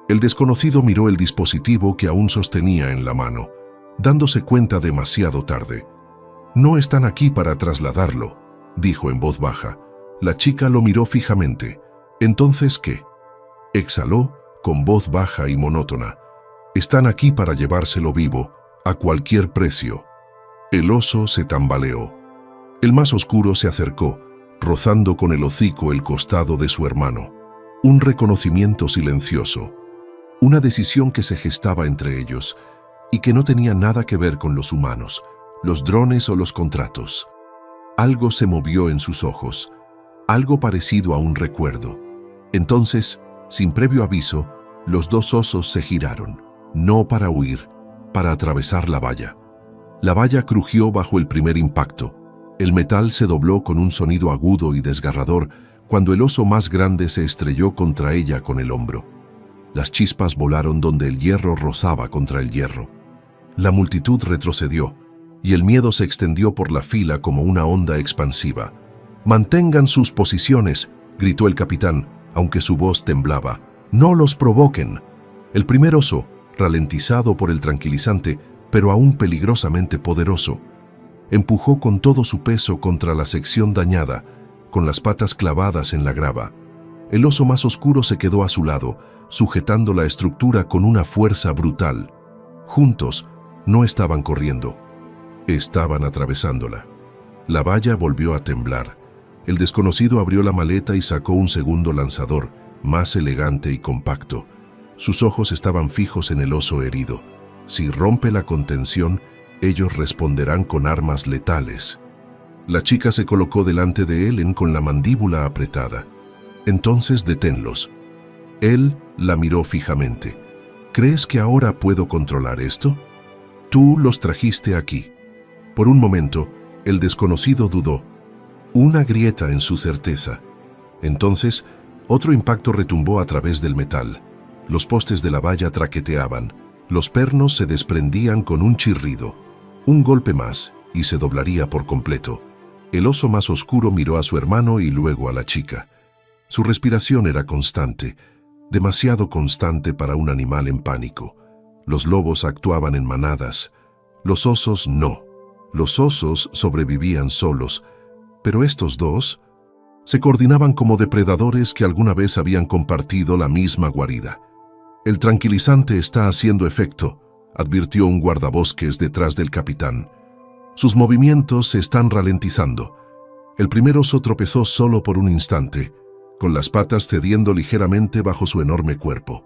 El desconocido miró el dispositivo que aún sostenía en la mano, dándose cuenta demasiado tarde. No están aquí para trasladarlo, dijo en voz baja. La chica lo miró fijamente. ¿Entonces qué? Exhaló con voz baja y monótona. Están aquí para llevárselo vivo, a cualquier precio. El oso se tambaleó. El más oscuro se acercó, rozando con el hocico el costado de su hermano. Un reconocimiento silencioso. Una decisión que se gestaba entre ellos y que no tenía nada que ver con los humanos, los drones o los contratos. Algo se movió en sus ojos, algo parecido a un recuerdo. Entonces, sin previo aviso, los dos osos se giraron, no para huir, para atravesar la valla. La valla crujió bajo el primer impacto. El metal se dobló con un sonido agudo y desgarrador cuando el oso más grande se estrelló contra ella con el hombro. Las chispas volaron donde el hierro rozaba contra el hierro. La multitud retrocedió, y el miedo se extendió por la fila como una onda expansiva. «Mantengan sus posiciones», gritó el capitán, aunque su voz temblaba. «No los provoquen». El primer oso, ralentizado por el tranquilizante, pero aún peligrosamente poderoso, empujó con todo su peso contra la sección dañada, con las patas clavadas en la grava. El oso más oscuro se quedó a su lado, sujetando la estructura con una fuerza brutal. Juntos, no estaban corriendo, estaban atravesándola. La valla volvió a temblar. El desconocido abrió la maleta y sacó un segundo lanzador, más elegante y compacto. Sus ojos estaban fijos en el oso herido. Si rompe la contención, ellos responderán con armas letales. La chica se colocó delante de Ellen con la mandíbula apretada. «Entonces deténlos». Él la miró fijamente. «¿Crees que ahora puedo controlar esto? Tú los trajiste aquí». Por un momento, el desconocido dudó. Una grieta en su certeza. Entonces, otro impacto retumbó a través del metal. Los postes de la valla traqueteaban. Los pernos se desprendían con un chirrido. Un golpe más, y se doblaría por completo. El oso más oscuro miró a su hermano y luego a la chica. Su respiración era constante, demasiado constante para un animal en pánico. Los lobos actuaban en manadas. Los osos no. Los osos sobrevivían solos, pero estos dos se coordinaban como depredadores que alguna vez habían compartido la misma guarida. «El tranquilizante está haciendo efecto», advirtió un guardabosques detrás del capitán. «Sus movimientos se están ralentizando». El primer oso tropezó solo por un instante, con las patas cediendo ligeramente bajo su enorme cuerpo.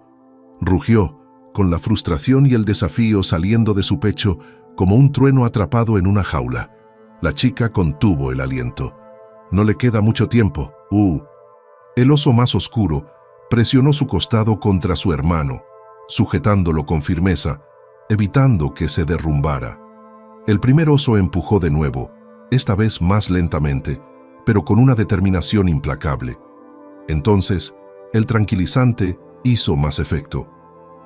Rugió, con la frustración y el desafío saliendo de su pecho como un trueno atrapado en una jaula. La chica contuvo el aliento. «No le queda mucho tiempo». El oso más oscuro presionó su costado contra su hermano, sujetándolo con firmeza, evitando que se derrumbara. El primer oso empujó de nuevo, esta vez más lentamente, pero con una determinación implacable. Entonces, el tranquilizante hizo más efecto.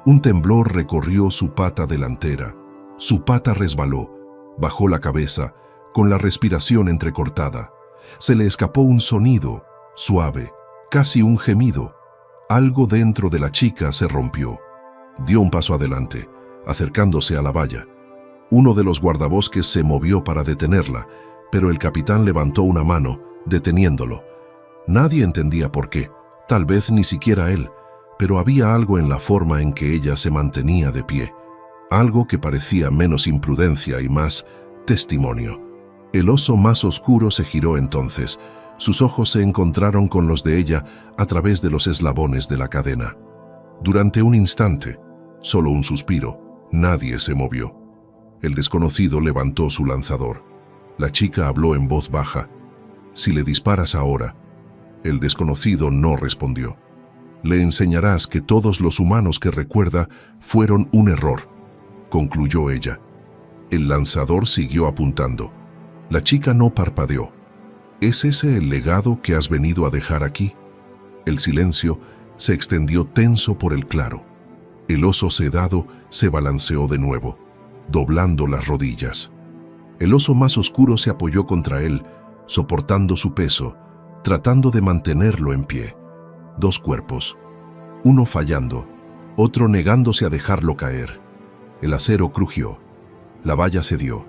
Un temblor recorrió su pata delantera. Su pata resbaló, bajó la cabeza, con la respiración entrecortada. Se le escapó un sonido, suave, casi un gemido. Algo dentro de la chica se rompió. Dio un paso adelante, acercándose a la valla. Uno de los guardabosques se movió para detenerla, pero el capitán levantó una mano, deteniéndolo. Nadie entendía por qué, tal vez ni siquiera él, pero había algo en la forma en que ella se mantenía de pie, algo que parecía menos imprudencia y más testimonio. El oso más oscuro se giró entonces. Sus ojos se encontraron con los de ella a través de los eslabones de la cadena. Durante un instante, solo un suspiro, nadie se movió. El desconocido levantó su lanzador. La chica habló en voz baja. «Si le disparas ahora». El desconocido no respondió. «Le enseñarás que todos los humanos que recuerda fueron un error», concluyó ella. El lanzador siguió apuntando. La chica no parpadeó. «¿Es ese el legado que has venido a dejar aquí?» El silencio se extendió tenso por el claro. El oso sedado se balanceó de nuevo, doblando las rodillas. El oso más oscuro se apoyó contra él, soportando su peso, tratando de mantenerlo en pie. Dos cuerpos, uno fallando, otro negándose a dejarlo caer. El acero crujió. La valla cedió.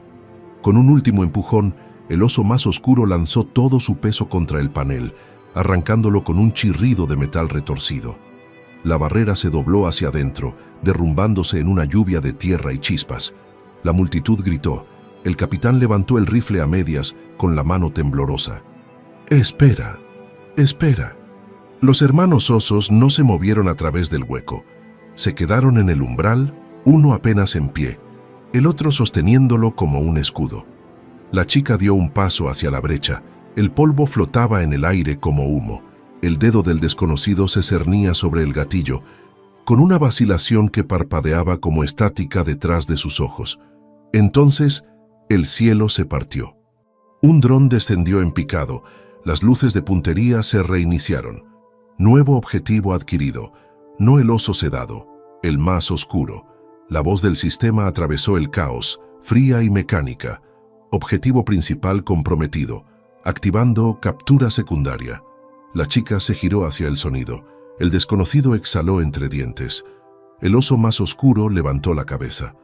Con un último empujón, el oso más oscuro lanzó todo su peso contra el panel, arrancándolo con un chirrido de metal retorcido. La barrera se dobló hacia adentro, derrumbándose en una lluvia de tierra y chispas. La multitud gritó. El capitán levantó el rifle a medias con la mano temblorosa. «Espera, espera». Los hermanos osos no se movieron a través del hueco. Se quedaron en el umbral, uno apenas en pie, el otro sosteniéndolo como un escudo. La chica dio un paso hacia la brecha. El polvo flotaba en el aire como humo. El dedo del desconocido se cernía sobre el gatillo, con una vacilación que parpadeaba como estática detrás de sus ojos. Entonces, el cielo se partió. Un dron descendió en picado. Las luces de puntería se reiniciaron. Nuevo objetivo adquirido. No el oso sedado, el más oscuro. La voz del sistema atravesó el caos, fría y mecánica. Objetivo principal comprometido. Activando captura secundaria. La chica se giró hacia el sonido. El desconocido exhaló entre dientes. El oso más oscuro levantó la cabeza.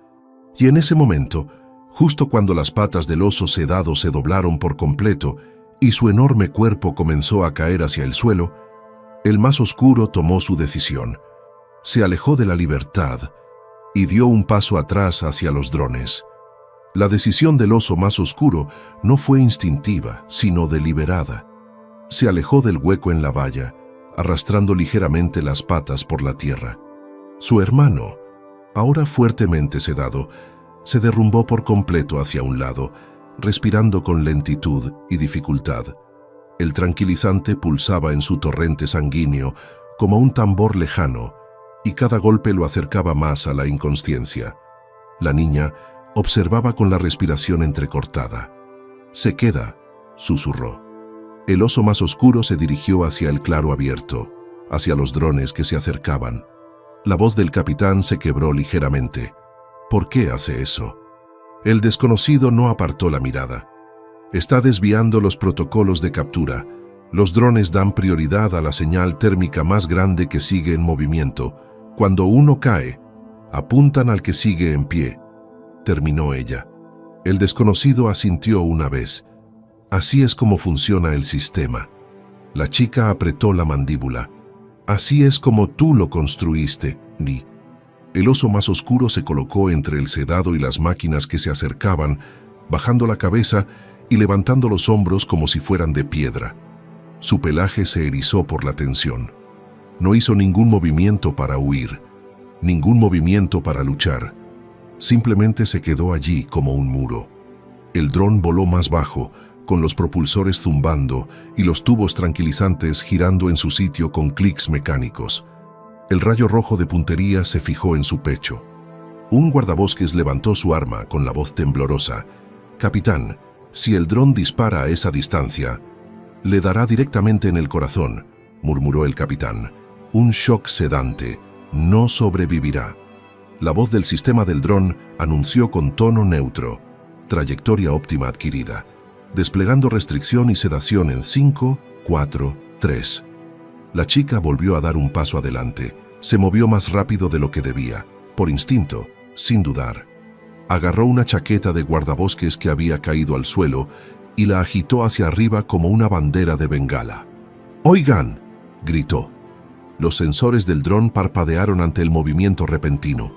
Y en ese momento, justo cuando las patas del oso sedado se doblaron por completo y su enorme cuerpo comenzó a caer hacia el suelo, el más oscuro tomó su decisión. Se alejó de la libertad y dio un paso atrás hacia los drones. La decisión del oso más oscuro no fue instintiva, sino deliberada. Se alejó del hueco en la valla, arrastrando ligeramente las patas por la tierra. Su hermano, ahora fuertemente sedado, se derrumbó por completo hacia un lado, respirando con lentitud y dificultad. El tranquilizante pulsaba en su torrente sanguíneo como un tambor lejano, y cada golpe lo acercaba más a la inconsciencia. La niña observaba con la respiración entrecortada. «Se queda», susurró. El oso más oscuro se dirigió hacia el claro abierto, hacia los drones que se acercaban. La voz del capitán se quebró ligeramente. «¿Por qué hace eso?» El desconocido no apartó la mirada. «Está desviando los protocolos de captura. Los drones dan prioridad a la señal térmica más grande que sigue en movimiento. Cuando uno cae, apuntan al que sigue en pie», terminó ella. El desconocido asintió una vez. «Así es como funciona el sistema». La chica apretó la mandíbula. «Así es como tú lo construiste, Ni». El oso más oscuro se colocó entre el sedado y las máquinas que se acercaban, bajando la cabeza y levantando los hombros como si fueran de piedra. Su pelaje se erizó por la tensión. No hizo ningún movimiento para huir, ningún movimiento para luchar. Simplemente se quedó allí como un muro. El dron voló más bajo, con los propulsores zumbando y los tubos tranquilizantes girando en su sitio con clics mecánicos. El rayo rojo de puntería se fijó en su pecho. Un guardabosques levantó su arma con la voz temblorosa. «Capitán, si el dron dispara a esa distancia, le dará directamente en el corazón», murmuró el capitán. «Un shock sedante. No sobrevivirá». La voz del sistema del dron anunció con tono neutro. «Trayectoria óptima adquirida. Desplegando restricción y sedación en 5, 4, 3». La chica volvió a dar un paso adelante. Se movió más rápido de lo que debía, por instinto, sin dudar. Agarró una chaqueta de guardabosques que había caído al suelo y la agitó hacia arriba como una bandera de Bengala. «¡Oigan!», gritó. Los sensores del dron parpadearon ante el movimiento repentino.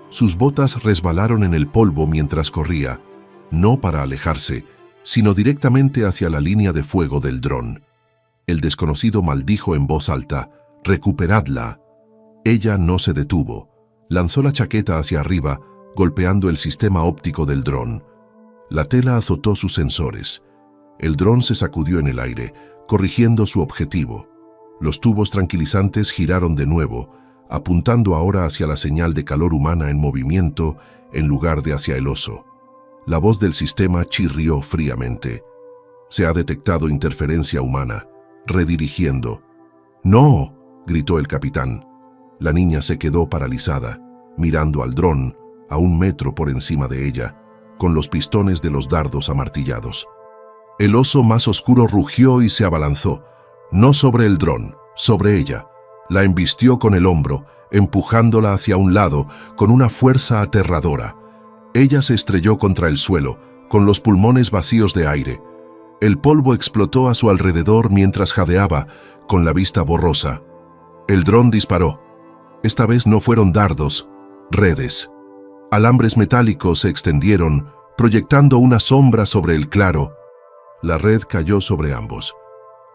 Sus botas resbalaron en el polvo mientras corría, no para alejarse, sino directamente hacia la línea de fuego del dron. El desconocido maldijo en voz alta: «¡Recuperadla!». Ella no se detuvo. Lanzó la chaqueta hacia arriba, golpeando el sistema óptico del dron. La tela azotó sus sensores. El dron se sacudió en el aire, corrigiendo su objetivo. Los tubos tranquilizantes giraron de nuevo, apuntando ahora hacia la señal de calor humana en movimiento en lugar de hacia el oso. La voz del sistema chirrió fríamente. «Se ha detectado interferencia humana. Redirigiendo». «¡No!», gritó el capitán. La niña se quedó paralizada, mirando al dron, a 1 metro por encima de ella, con los pistones de los dardos amartillados. El oso más oscuro rugió y se abalanzó, no sobre el dron, sobre ella. La embistió con el hombro, empujándola hacia un lado con una fuerza aterradora. Ella se estrelló contra el suelo, con los pulmones vacíos de aire. El polvo explotó a su alrededor mientras jadeaba, con la vista borrosa. El dron disparó. Esta vez no fueron dardos, redes. Alambres metálicos se extendieron, proyectando una sombra sobre el claro. La red cayó sobre ambos.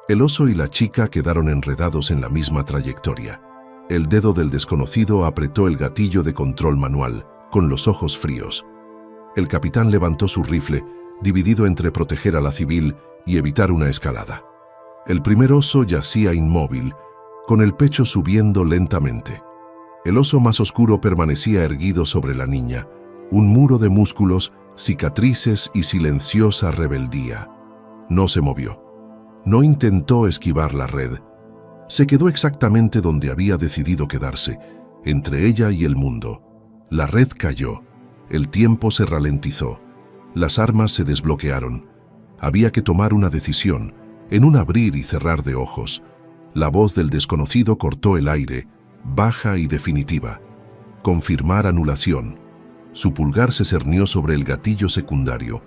El oso y la chica quedaron enredados en la misma trayectoria. El dedo del desconocido apretó el gatillo de control manual, con los ojos fríos. El capitán levantó su rifle, dividido entre proteger a la civil y evitar una escalada. El primer oso yacía inmóvil, con el pecho subiendo lentamente. El oso más oscuro permanecía erguido sobre la niña, un muro de músculos, cicatrices y silenciosa rebeldía. No se movió. No intentó esquivar la red. Se quedó exactamente donde había decidido quedarse, entre ella y el mundo. La red cayó. El tiempo se ralentizó. Las armas se desbloquearon. Había que tomar una decisión, en un abrir y cerrar de ojos. La voz del desconocido cortó el aire, baja y definitiva. Confirmar anulación. Su pulgar se cernió sobre el gatillo secundario.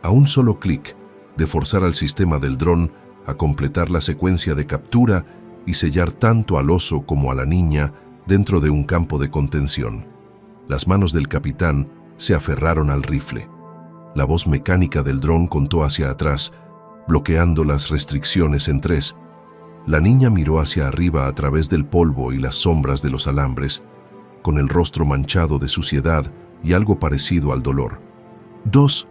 A un solo clic, de forzar al sistema del dron a completar la secuencia de captura y sellar tanto al oso como a la niña dentro de un campo de contención. Las manos del capitán se aferraron al rifle. La voz mecánica del dron contó hacia atrás, bloqueando las restricciones en 3. La niña miró hacia arriba a través del polvo y las sombras de los alambres, con el rostro manchado de suciedad y algo parecido al dolor. 2.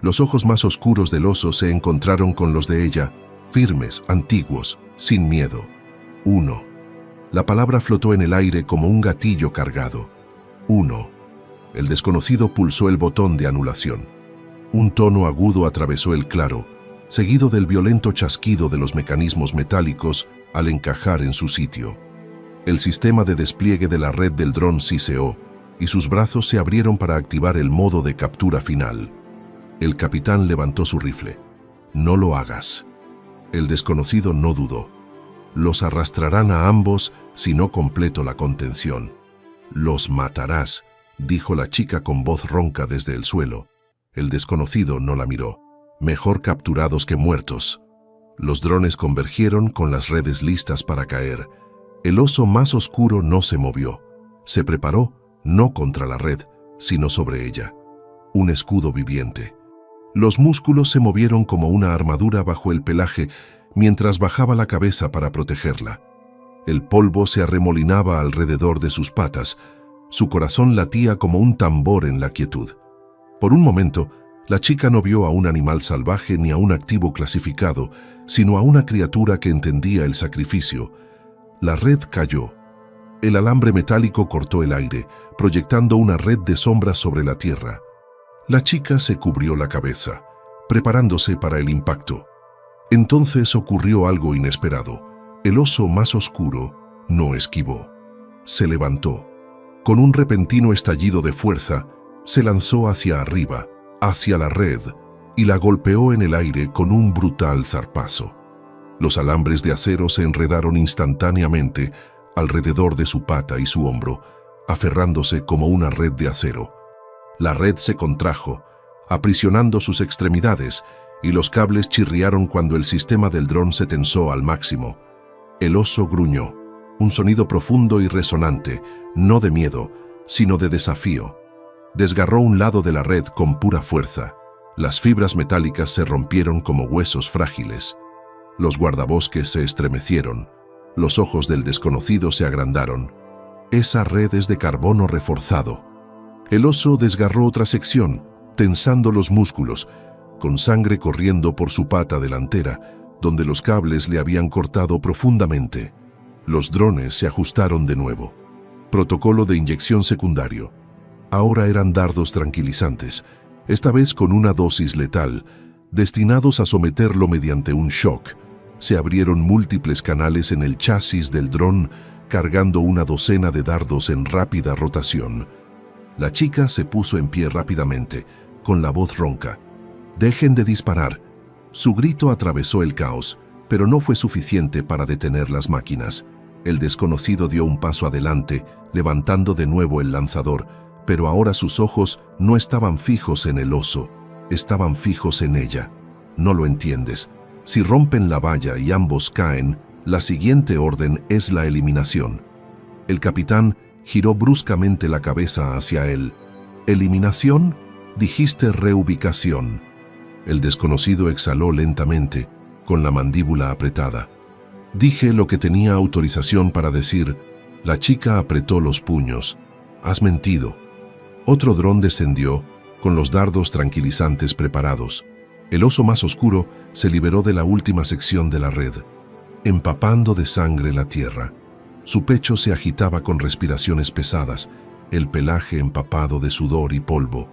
Los ojos más oscuros del oso se encontraron con los de ella, firmes, antiguos, sin miedo. 1. La palabra flotó en el aire como un gatillo cargado. 1. El desconocido pulsó el botón de anulación. Un tono agudo atravesó el claro, seguido del violento chasquido de los mecanismos metálicos al encajar en su sitio. El sistema de despliegue de la red del dron siseó, y sus brazos se abrieron para activar el modo de captura final. El capitán levantó su rifle. «No lo hagas». El desconocido no dudó. «Los arrastrarán a ambos si no completo la contención». «Los matarás», dijo la chica con voz ronca desde el suelo. El desconocido no la miró. «Mejor capturados que muertos». Los drones convergieron con las redes listas para caer. El oso más oscuro no se movió. Se preparó, no contra la red, sino sobre ella. Un escudo viviente. Los músculos se movieron como una armadura bajo el pelaje mientras bajaba la cabeza para protegerla. El polvo se arremolinaba alrededor de sus patas. Su corazón latía como un tambor en la quietud. Por un momento, la chica no vio a un animal salvaje ni a un activo clasificado, sino a una criatura que entendía el sacrificio. La red cayó. El alambre metálico cortó el aire, proyectando una red de sombras sobre la tierra. La chica se cubrió la cabeza, preparándose para el impacto. Entonces ocurrió algo inesperado. El oso más oscuro no esquivó. Se levantó. Con un repentino estallido de fuerza, se lanzó hacia arriba, hacia la red, y la golpeó en el aire con un brutal zarpazo. Los alambres de acero se enredaron instantáneamente alrededor de su pata y su hombro, aferrándose como una red de acero. La red se contrajo, aprisionando sus extremidades, y los cables chirriaron cuando el sistema del dron se tensó al máximo. El oso gruñó, un sonido profundo y resonante, no de miedo, sino de desafío. Desgarró un lado de la red con pura fuerza. Las fibras metálicas se rompieron como huesos frágiles. Los guardabosques se estremecieron. Los ojos del desconocido se agrandaron. Esa red es de carbono reforzado. El oso desgarró otra sección, tensando los músculos, con sangre corriendo por su pata delantera, donde los cables le habían cortado profundamente. Los drones se ajustaron de nuevo. Protocolo de inyección secundario. Ahora eran dardos tranquilizantes, esta vez con una dosis letal, destinados a someterlo mediante un shock. Se abrieron múltiples canales en el chasis del dron, cargando una docena de dardos en rápida rotación. La chica se puso en pie rápidamente, con la voz ronca. «Dejen de disparar». Su grito atravesó el caos, pero no fue suficiente para detener las máquinas. El desconocido dio un paso adelante, levantando de nuevo el lanzador, pero ahora sus ojos no estaban fijos en el oso. estaban fijos en ella. No lo entiendes. Si rompen la valla y ambos caen, la siguiente orden es la eliminación. El capitán giró bruscamente la cabeza hacia él. ¿Eliminación? Dijiste reubicación. El desconocido exhaló lentamente, con la mandíbula apretada. Dije lo que tenía autorización para decir. La chica apretó los puños. Has mentido. Otro dron descendió, con los dardos tranquilizantes preparados. El oso más oscuro se liberó de la última sección de la red, empapando de sangre la tierra. Su pecho se agitaba con respiraciones pesadas, el pelaje empapado de sudor y polvo.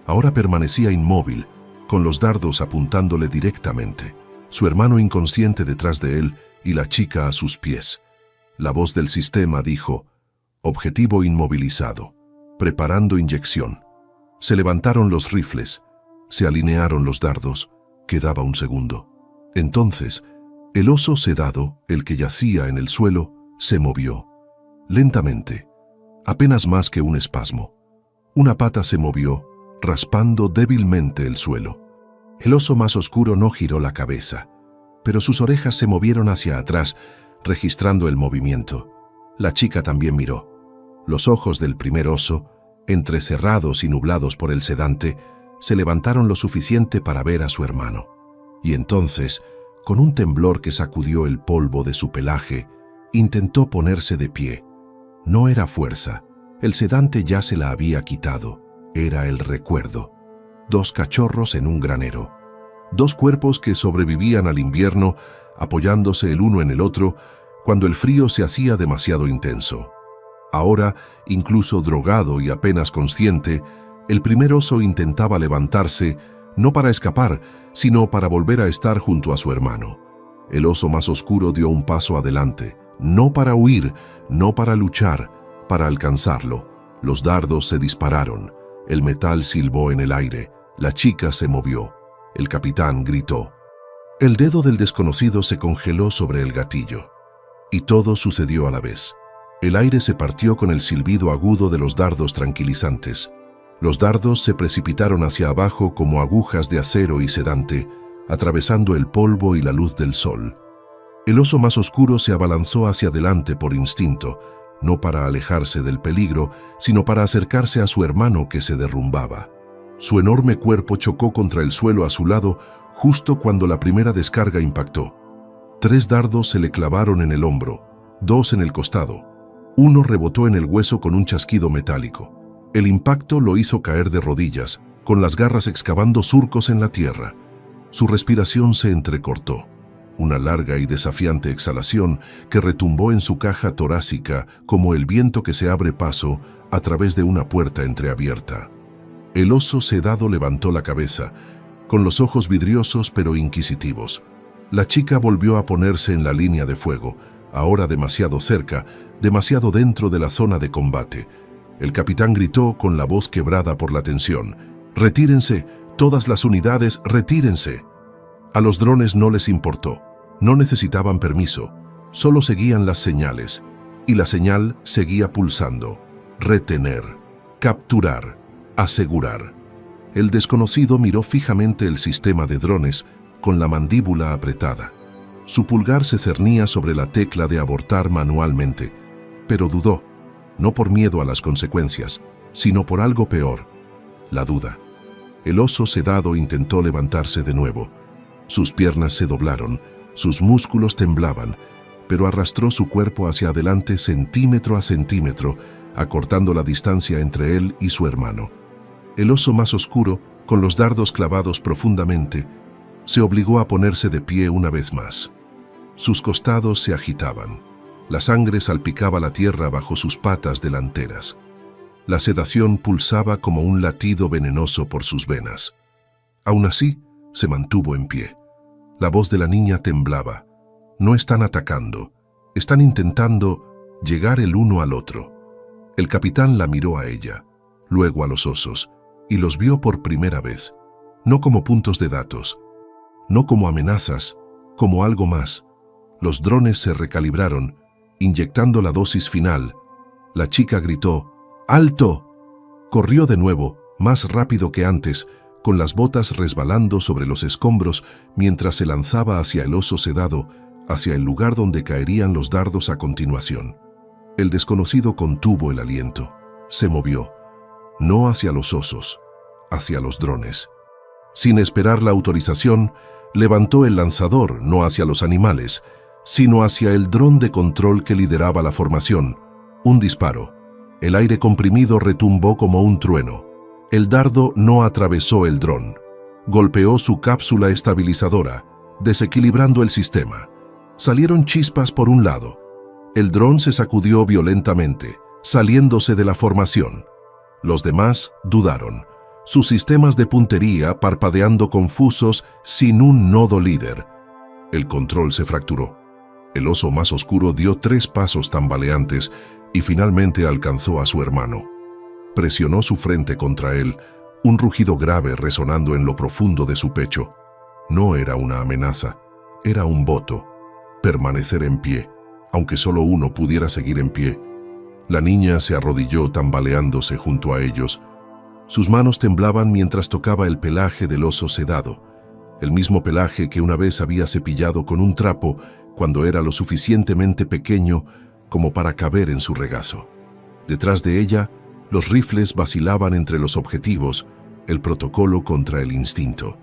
Ahora permanecía inmóvil, con los dardos apuntándole directamente, su hermano inconsciente detrás de él y la chica a sus pies. La voz del sistema dijo: objetivo inmovilizado, preparando inyección. Se levantaron los rifles, se alinearon los dardos, quedaba un segundo. Entonces, el oso sedado, el que yacía en el suelo, se movió. Lentamente, apenas más que un espasmo. Una pata se movió, raspando débilmente el suelo. El oso más oscuro no giró la cabeza, pero sus orejas se movieron hacia atrás, registrando el movimiento. La chica también miró. Los ojos del primer oso, entrecerrados y nublados por el sedante, se levantaron lo suficiente para ver a su hermano. Y entonces, con un temblor que sacudió el polvo de su pelaje, intentó ponerse de pie. No era fuerza, el sedante ya se la había quitado, era el recuerdo. 2 cachorros en un granero. 2 cuerpos que sobrevivían al invierno, apoyándose el uno en el otro, cuando el frío se hacía demasiado intenso. Ahora, incluso drogado y apenas consciente, el primer oso intentaba levantarse, no para escapar, sino para volver a estar junto a su hermano. El oso más oscuro dio un paso adelante, no para huir, no para luchar, para alcanzarlo. Los dardos se dispararon, el metal silbó en el aire, la chica se movió, el capitán gritó. El dedo del desconocido se congeló sobre el gatillo, y todo sucedió a la vez. El aire se partió con el silbido agudo de los dardos tranquilizantes. Los dardos se precipitaron hacia abajo como agujas de acero y sedante, atravesando el polvo y la luz del sol. El oso más oscuro se abalanzó hacia adelante por instinto, no para alejarse del peligro, sino para acercarse a su hermano que se derrumbaba. Su enorme cuerpo chocó contra el suelo a su lado justo cuando la primera descarga impactó. 3 dardos se le clavaron en el hombro, 2 en el costado. Uno rebotó en el hueso con un chasquido metálico. El impacto lo hizo caer de rodillas, con las garras excavando surcos en la tierra. Su respiración se entrecortó. Una larga y desafiante exhalación que retumbó en su caja torácica como el viento que se abre paso a través de una puerta entreabierta. El oso sedado levantó la cabeza, con los ojos vidriosos pero inquisitivos. La chica volvió a ponerse en la línea de fuego, ahora demasiado cerca, demasiado dentro de la zona de combate. El capitán gritó con la voz quebrada por la tensión: «¡Retírense! ¡Todas las unidades, retírense!». A los drones no les importó, no necesitaban permiso, solo seguían las señales, y la señal seguía pulsando: retener, capturar, asegurar. El desconocido miró fijamente el sistema de drones con la mandíbula apretada. Su pulgar se cernía sobre la tecla de abortar manualmente, pero dudó, no por miedo a las consecuencias, sino por algo peor: la duda. El oso sedado intentó levantarse de nuevo. Sus piernas se doblaron, sus músculos temblaban, pero arrastró su cuerpo hacia adelante centímetro a centímetro, acortando la distancia entre él y su hermano. El oso más oscuro, con los dardos clavados profundamente, se obligó a ponerse de pie una vez más. Sus costados se agitaban. La sangre salpicaba la tierra bajo sus patas delanteras. La sedación pulsaba como un latido venenoso por sus venas. Aún así, se mantuvo en pie. La voz de la niña temblaba. No están atacando, están intentando llegar el uno al otro. El capitán la miró a ella, luego a los osos, y los vio por primera vez, no como puntos de datos, no como amenazas, como algo más. Los drones se recalibraron, inyectando la dosis final. La chica gritó: «¡Alto!». Corrió de nuevo, más rápido que antes, con las botas resbalando sobre los escombros mientras se lanzaba hacia el oso sedado, hacia el lugar donde caerían los dardos a continuación. El desconocido contuvo el aliento. Se movió, no hacia los osos, hacia los drones. Sin esperar la autorización, levantó el lanzador no hacia los animales, sino hacia el dron de control que lideraba la formación. Un disparo. El aire comprimido retumbó como un trueno. El dardo no atravesó el dron. Golpeó su cápsula estabilizadora, desequilibrando el sistema. Salieron chispas por un lado. El dron se sacudió violentamente, saliéndose de la formación. Los demás dudaron, sus sistemas de puntería parpadeando confusos sin un nodo líder. El control se fracturó. El oso más oscuro dio 3 pasos tambaleantes y finalmente alcanzó a su hermano. Presionó su frente contra él, un rugido grave resonando en lo profundo de su pecho. No era una amenaza, era un voto. Permanecer en pie, aunque solo uno pudiera seguir en pie. La niña se arrodilló tambaleándose junto a ellos. Sus manos temblaban mientras tocaba el pelaje del oso sedado, el mismo pelaje que una vez había cepillado con un trapo cuando era lo suficientemente pequeño como para caber en su regazo. Detrás de ella, los rifles vacilaban entre los objetivos, el protocolo contra el instinto.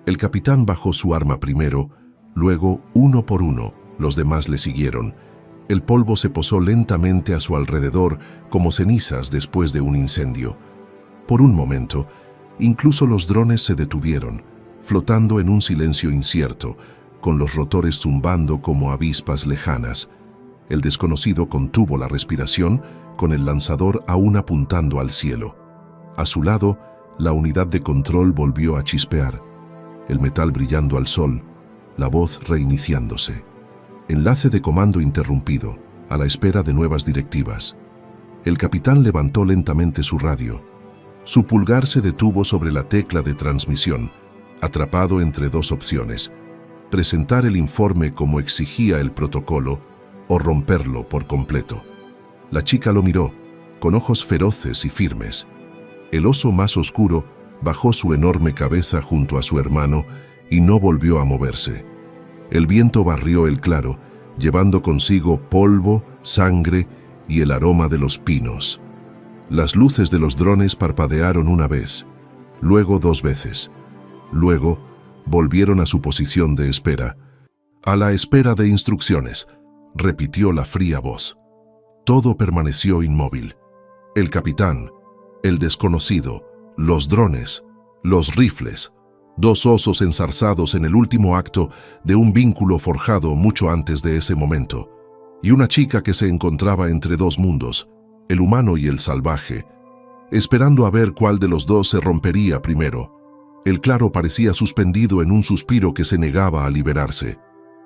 El capitán bajó su arma primero, luego, uno por uno, los demás le siguieron. El polvo se posó lentamente a su alrededor como cenizas después de un incendio. Por un momento, incluso los drones se detuvieron, flotando en un silencio incierto, con los rotores zumbando como avispas lejanas. El desconocido contuvo la respiración, con el lanzador aún apuntando al cielo. A su lado, la unidad de control volvió a chispear, el metal brillando al sol, la voz reiniciándose. Enlace de comando interrumpido, a la espera de nuevas directivas. El capitán levantó lentamente su radio. Su pulgar se detuvo sobre la tecla de transmisión, atrapado entre 2 opciones: presentar el informe como exigía el protocolo o romperlo por completo. La chica lo miró, con ojos feroces y firmes. El oso más oscuro bajó su enorme cabeza junto a su hermano y no volvió a moverse. El viento barrió el claro, llevando consigo polvo, sangre y el aroma de los pinos. Las luces de los drones parpadearon una vez, luego 2 veces. Luego, volvieron a su posición de espera. A la espera de instrucciones, repitió la fría voz. Todo permaneció inmóvil. El capitán, el desconocido, los drones, los rifles, 2 osos enzarzados en el último acto de un vínculo forjado mucho antes de ese momento, y una chica que se encontraba entre 2 mundos, el humano y el salvaje, esperando a ver cuál de los 2 se rompería primero. El claro parecía suspendido en un suspiro que se negaba a liberarse.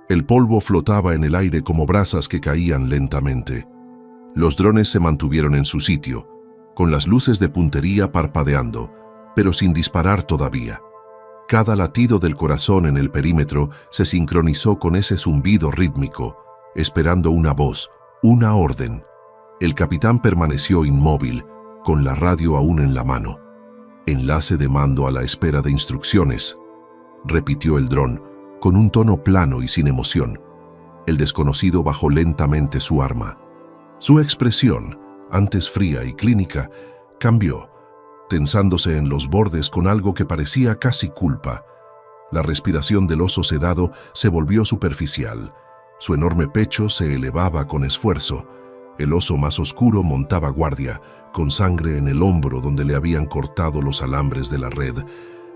El polvo flotaba en el aire como brasas que caían lentamente. Los drones se mantuvieron en su sitio, con las luces de puntería parpadeando, pero sin disparar todavía. Cada latido del corazón en el perímetro se sincronizó con ese zumbido rítmico, esperando una voz, una orden. El capitán permaneció inmóvil, con la radio aún en la mano. Enlace de mando a la espera de instrucciones, repitió el dron, con un tono plano y sin emoción. El desconocido bajó lentamente su arma. Su expresión, antes fría y clínica, cambió, tensándose en los bordes con algo que parecía casi culpa. La respiración del oso sedado se volvió superficial. Su enorme pecho se elevaba con esfuerzo. El oso más oscuro montaba guardia, con sangre en el hombro donde le habían cortado los alambres de la red.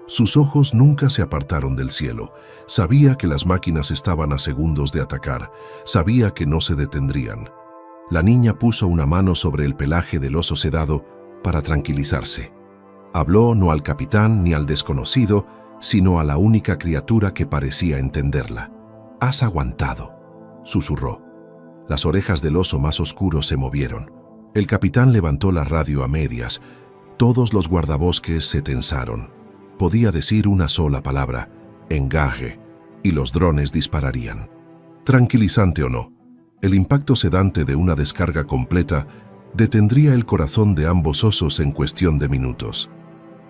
Sus ojos nunca se apartaron del cielo. Sabía que las máquinas estaban a segundos de atacar. Sabía que no se detendrían. La niña puso una mano sobre el pelaje del oso sedado para tranquilizarse. Habló no al capitán ni al desconocido, sino a la única criatura que parecía entenderla. «Has aguantado», susurró. Las orejas del oso más oscuro se movieron. El capitán levantó la radio a medias. Todos los guardabosques se tensaron. Podía decir una sola palabra: engaje, y los drones dispararían. Tranquilizante o no, el impacto sedante de una descarga completa detendría el corazón de ambos osos en cuestión de minutos.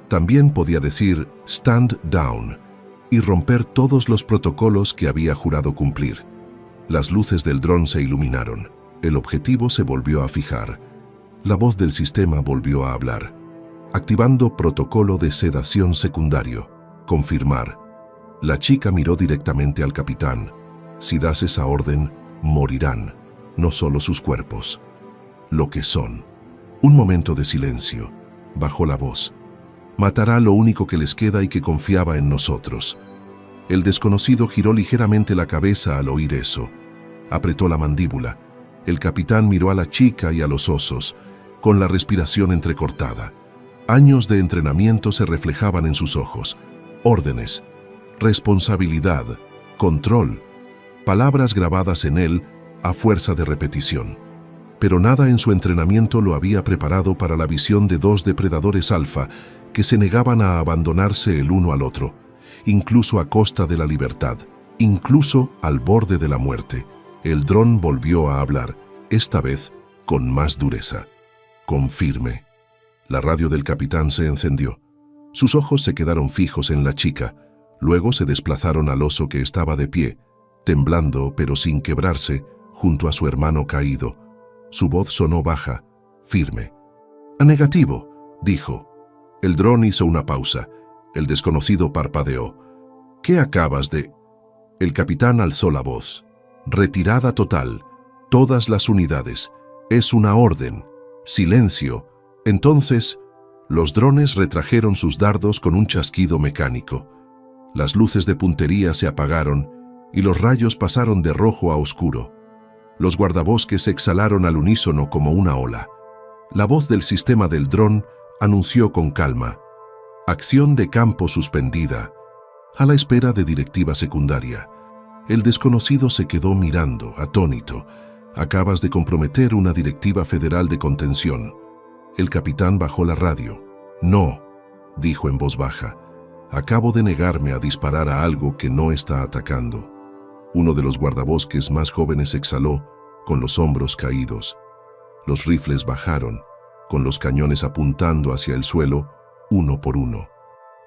También podía decir «stand down» y romper todos los protocolos que había jurado cumplir. Las luces del dron se iluminaron. El objetivo se volvió a fijar. La voz del sistema volvió a hablar. Activando protocolo de sedación secundario. Confirmar. La chica miró directamente al capitán. Si das esa orden, morirán, no solo sus cuerpos. Lo que son. Un momento de silencio. Bajó la voz. Matará lo único que les queda y que confiaba en nosotros. El desconocido giró ligeramente la cabeza al oír eso. Apretó la mandíbula. El capitán miró a la chica y a los osos, con la respiración entrecortada. Años de entrenamiento se reflejaban en sus ojos. Órdenes, responsabilidad, control, palabras grabadas en él a fuerza de repetición. Pero nada en su entrenamiento lo había preparado para la visión de dos depredadores alfa que se negaban a abandonarse el uno al otro, incluso a costa de la libertad, incluso al borde de la muerte. El dron volvió a hablar, esta vez con más dureza. Confirme. La radio del capitán se encendió. Sus ojos se quedaron fijos en la chica, luego se desplazaron al oso que estaba de pie, temblando pero sin quebrarse, junto a su hermano caído. Su voz sonó baja, firme. «Negativo», dijo. El dron hizo una pausa. El desconocido parpadeó. «¿Qué acabas de...?» El capitán alzó la voz. «Retirada total. Todas las unidades. Es una orden. Silencio». Entonces, los drones retrajeron sus dardos con un chasquido mecánico. Las luces de puntería se apagaron y los rayos pasaron de rojo a oscuro. Los guardabosques exhalaron al unísono como una ola. La voz del sistema del dron anunció con calma: «Acción de campo suspendida», a la espera de directiva secundaria. El desconocido se quedó mirando, atónito. «Acabas de comprometer una directiva federal de contención». El capitán bajó la radio. «No», dijo en voz baja. «Acabo de negarme a disparar a algo que no está atacando». Uno de los guardabosques más jóvenes exhaló, con los hombros caídos. Los rifles bajaron, con los cañones apuntando hacia el suelo, uno por uno.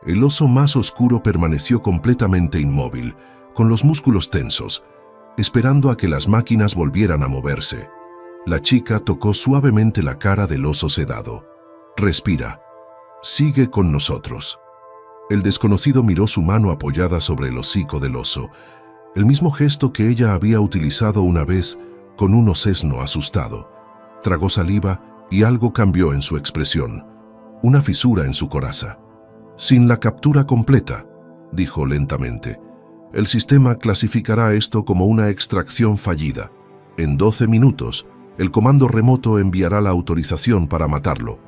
El oso más oscuro permaneció completamente inmóvil, con los músculos tensos, esperando a que las máquinas volvieran a moverse. La chica tocó suavemente la cara del oso sedado. «Respira. Sigue con nosotros». El desconocido miró su mano apoyada sobre el hocico del oso, el mismo gesto que ella había utilizado una vez con un osesno asustado. Tragó saliva y algo cambió en su expresión, una fisura en su coraza. «Sin la captura completa», dijo lentamente, «el sistema clasificará esto como una extracción fallida. En 12 minutos, el comando remoto enviará la autorización para matarlo».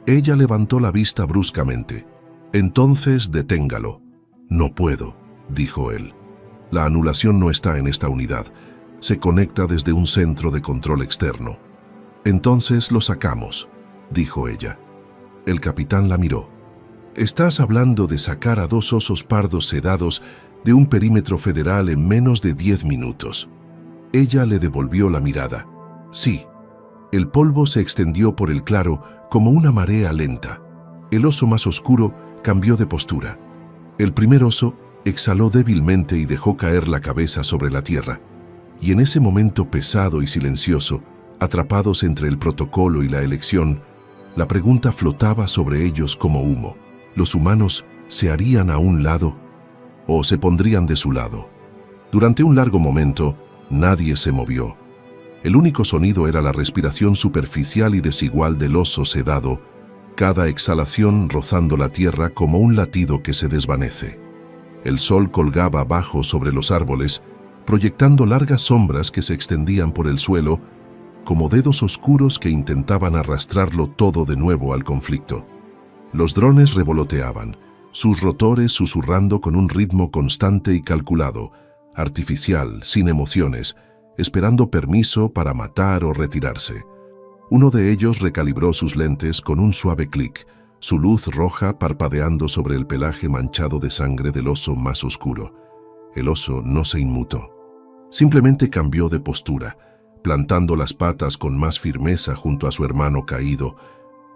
Ella levantó la vista bruscamente. «Entonces deténgalo». «No puedo», dijo él. «La anulación no está en esta unidad. Se conecta desde un centro de control externo». «Entonces lo sacamos», dijo ella. El capitán la miró. «Estás hablando de sacar a dos osos pardos sedados de un perímetro federal en menos de 10 minutos». Ella le devolvió la mirada. «Sí». El polvo se extendió por el claro como una marea lenta. El oso más oscuro cambió de postura. El primer oso exhaló débilmente y dejó caer la cabeza sobre la tierra. Y en ese momento pesado y silencioso, atrapados entre el protocolo y la elección, la pregunta flotaba sobre ellos como humo. ¿Los humanos se harían a un lado o se pondrían de su lado? Durante un largo momento, nadie se movió. El único sonido era la respiración superficial y desigual del oso sedado, cada exhalación rozando la tierra como un latido que se desvanece. El sol colgaba abajo sobre los árboles, proyectando largas sombras que se extendían por el suelo, como dedos oscuros que intentaban arrastrarlo todo de nuevo al conflicto. Los drones revoloteaban, sus rotores susurrando con un ritmo constante y calculado, artificial, sin emociones, esperando permiso para matar o retirarse. Uno de ellos recalibró sus lentes con un suave clic, su luz roja parpadeando sobre el pelaje manchado de sangre del oso más oscuro. El oso no se inmutó. Simplemente cambió de postura, plantando las patas con más firmeza junto a su hermano caído,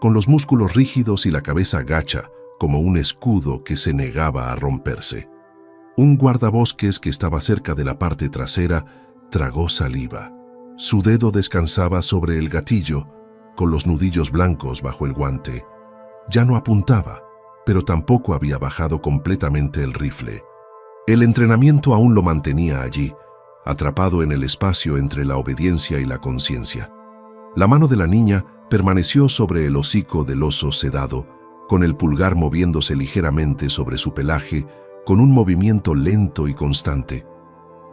con los músculos rígidos y la cabeza gacha, como un escudo que se negaba a romperse. Un guardabosques que estaba cerca de la parte trasera tragó saliva. Su dedo descansaba sobre el gatillo, con los nudillos blancos bajo el guante. Ya no apuntaba, pero tampoco había bajado completamente el rifle. El entrenamiento aún lo mantenía allí, atrapado en el espacio entre la obediencia y la conciencia. La mano de la niña permaneció sobre el hocico del oso sedado, con el pulgar moviéndose ligeramente sobre su pelaje, con un movimiento lento y constante.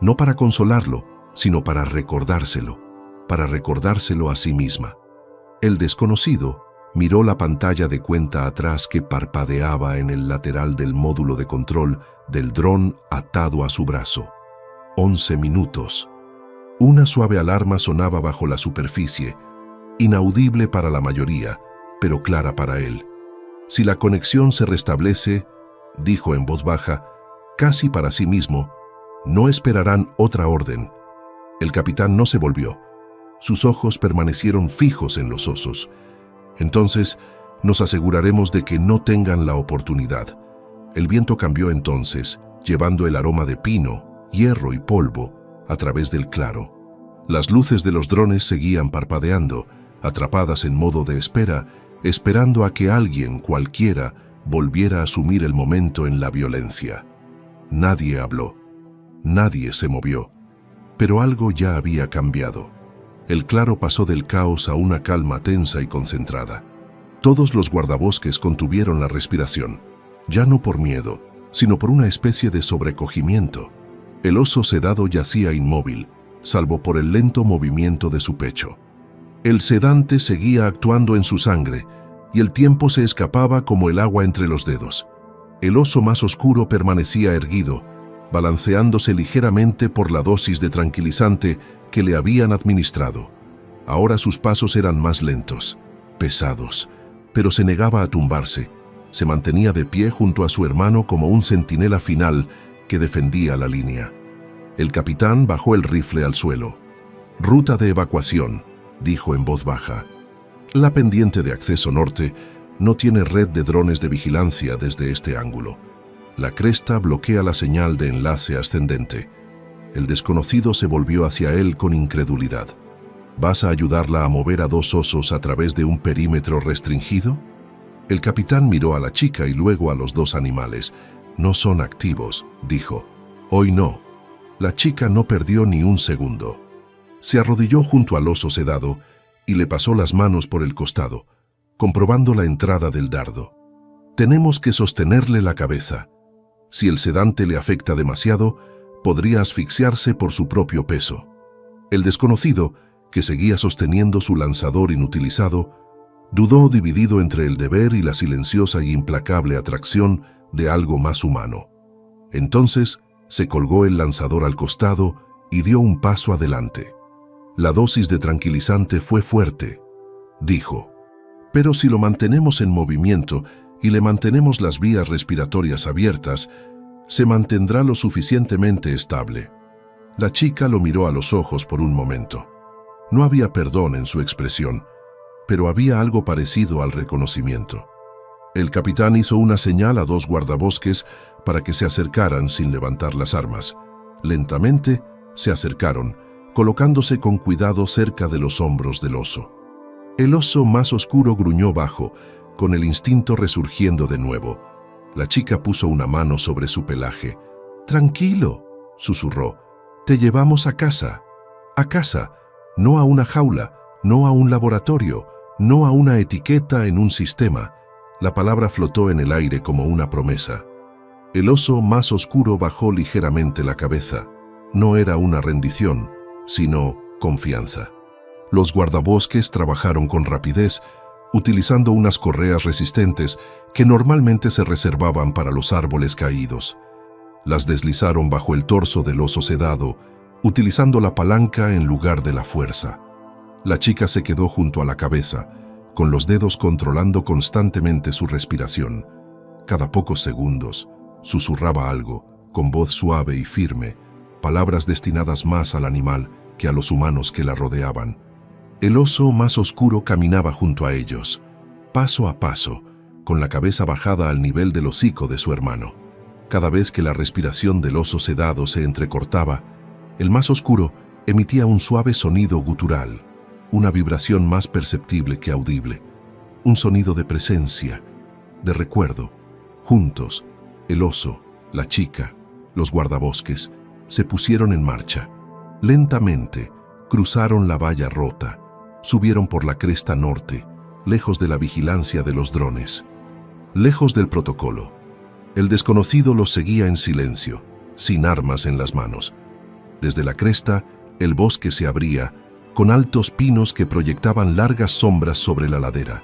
No para consolarlo, sino para recordárselo a sí misma. El desconocido miró la pantalla de cuenta atrás que parpadeaba en el lateral del módulo de control del dron atado a su brazo. 11 minutos. Una suave alarma sonaba bajo la superficie, inaudible para la mayoría, pero clara para él. Si la conexión se restablece, dijo en voz baja, casi para sí mismo, no esperarán otra orden. El capitán no se volvió. Sus ojos permanecieron fijos en los osos. Entonces, nos aseguraremos de que no tengan la oportunidad. El viento cambió entonces, llevando el aroma de pino, hierro y polvo a través del claro. Las luces de los drones seguían parpadeando, atrapadas en modo de espera, esperando a que alguien, cualquiera, volviera a asumir el momento en la violencia. Nadie habló. Nadie se movió. Pero algo ya había cambiado. El claro pasó del caos a una calma tensa y concentrada. Todos los guardabosques contuvieron la respiración, ya no por miedo, sino por una especie de sobrecogimiento. El oso sedado yacía inmóvil, salvo por el lento movimiento de su pecho. El sedante seguía actuando en su sangre, y el tiempo se escapaba como el agua entre los dedos. El oso más oscuro permanecía erguido, balanceándose ligeramente por la dosis de tranquilizante que le habían administrado. Ahora sus pasos eran más lentos, pesados, pero se negaba a tumbarse. Se mantenía de pie junto a su hermano como un centinela final que defendía la línea. El capitán bajó el rifle al suelo. «Ruta de evacuación», dijo en voz baja. «La pendiente de acceso norte no tiene red de drones de vigilancia desde este ángulo. La cresta bloquea la señal de enlace ascendente». El desconocido se volvió hacia él con incredulidad. «¿Vas a ayudarla a mover a 2 osos a través de un perímetro restringido?» El capitán miró a la chica y luego a los 2 animales. «No son activos», dijo. «Hoy no». La chica no perdió ni un segundo. Se arrodilló junto al oso sedado y le pasó las manos por el costado, comprobando la entrada del dardo. «Tenemos que sostenerle la cabeza. Si el sedante le afecta demasiado, podría asfixiarse por su propio peso». El desconocido, que seguía sosteniendo su lanzador inutilizado, dudó dividido entre el deber y la silenciosa y implacable atracción de algo más humano. Entonces se colgó el lanzador al costado y dio un paso adelante. La dosis de tranquilizante fue fuerte, dijo. «Pero si lo mantenemos en movimiento y le mantenemos las vías respiratorias abiertas, se mantendrá lo suficientemente estable». La chica lo miró a los ojos por un momento. No había perdón en su expresión, pero había algo parecido al reconocimiento. El capitán hizo una señal a 2 guardabosques para que se acercaran sin levantar las armas. Lentamente se acercaron, colocándose con cuidado cerca de los hombros del oso. El oso más oscuro gruñó bajo, con el instinto resurgiendo de nuevo. La chica puso una mano sobre su pelaje. «Tranquilo», susurró. «Te llevamos a casa. A casa, no a una jaula, no a un laboratorio, no a una etiqueta en un sistema». La palabra flotó en el aire como una promesa. El oso más oscuro bajó ligeramente la cabeza. No era una rendición, sino confianza. Los guardabosques trabajaron con rapidez, utilizando unas correas resistentes que normalmente se reservaban para los árboles caídos. Las deslizaron bajo el torso del oso sedado, utilizando la palanca en lugar de la fuerza. La chica se quedó junto a la cabeza, con los dedos controlando constantemente su respiración. Cada pocos segundos, susurraba algo, con voz suave y firme, palabras destinadas más al animal que a los humanos que la rodeaban. El oso más oscuro caminaba junto a ellos, paso a paso, con la cabeza bajada al nivel del hocico de su hermano. Cada vez que la respiración del oso sedado se entrecortaba, el más oscuro emitía un suave sonido gutural, una vibración más perceptible que audible, un sonido de presencia, de recuerdo. Juntos, el oso, la chica, los guardabosques, se pusieron en marcha. Lentamente, cruzaron la valla rota, subieron por la cresta norte, lejos de la vigilancia de los drones, lejos del protocolo. El desconocido los seguía en silencio, sin armas en las manos. Desde la cresta, el bosque se abría, con altos pinos que proyectaban largas sombras sobre la ladera.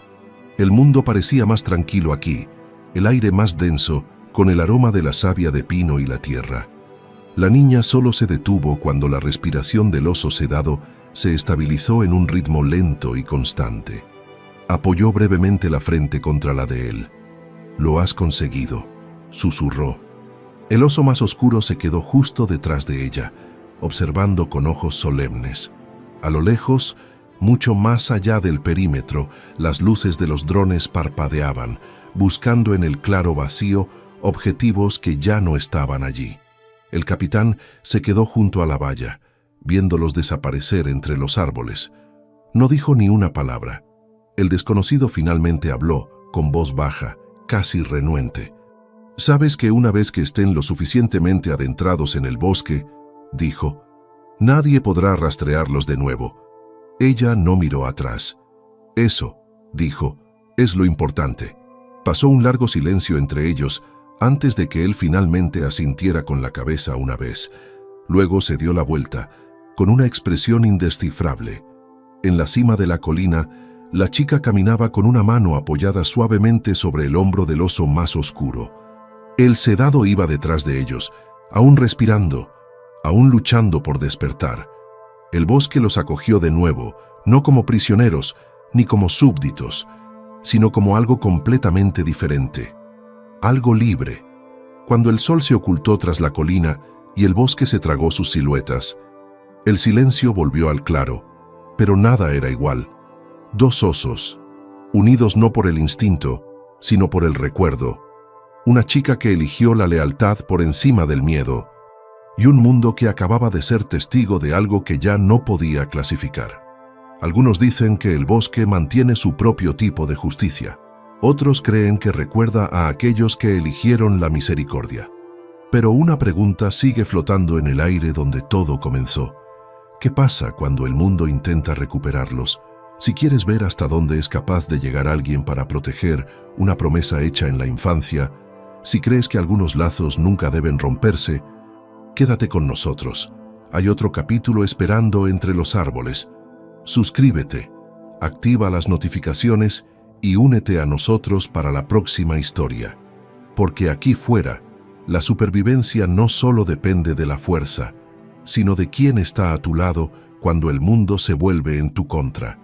El mundo parecía más tranquilo aquí, el aire más denso, con el aroma de la savia de pino y la tierra. La niña solo se detuvo cuando la respiración del oso sedado se estabilizó en un ritmo lento y constante. Apoyó brevemente la frente contra la de él. «Lo has conseguido», susurró. El oso más oscuro se quedó justo detrás de ella, observando con ojos solemnes. A lo lejos, mucho más allá del perímetro, las luces de los drones parpadeaban, buscando en el claro vacío objetivos que ya no estaban allí. El capitán se quedó junto a la valla, viéndolos desaparecer entre los árboles. No dijo ni una palabra. El desconocido finalmente habló, con voz baja, casi renuente. «Sabes que una vez que estén lo suficientemente adentrados en el bosque», dijo, «nadie podrá rastrearlos de nuevo». Ella no miró atrás. «Eso», dijo, «es lo importante». Pasó un largo silencio entre ellos antes de que él finalmente asintiera con la cabeza una vez. Luego se dio la vuelta, con una expresión indescifrable. En la cima de la colina, la chica caminaba con una mano apoyada suavemente sobre el hombro del oso más oscuro. El sedado iba detrás de ellos, aún respirando, aún luchando por despertar. El bosque los acogió de nuevo, no como prisioneros, ni como súbditos, sino como algo completamente diferente, algo libre. Cuando el sol se ocultó tras la colina y el bosque se tragó sus siluetas, el silencio volvió al claro, pero nada era igual. Dos osos, unidos no por el instinto, sino por el recuerdo. Una chica que eligió la lealtad por encima del miedo, y un mundo que acababa de ser testigo de algo que ya no podía clasificar. Algunos dicen que el bosque mantiene su propio tipo de justicia. Otros creen que recuerda a aquellos que eligieron la misericordia. Pero una pregunta sigue flotando en el aire donde todo comenzó. ¿Qué pasa cuando el mundo intenta recuperarlos? Si quieres ver hasta dónde es capaz de llegar alguien para proteger una promesa hecha en la infancia, si crees que algunos lazos nunca deben romperse, quédate con nosotros. Hay otro capítulo esperando entre los árboles. Suscríbete, activa las notificaciones y únete a nosotros para la próxima historia. Porque aquí fuera, la supervivencia no solo depende de la fuerza, sino de quién está a tu lado cuando el mundo se vuelve en tu contra.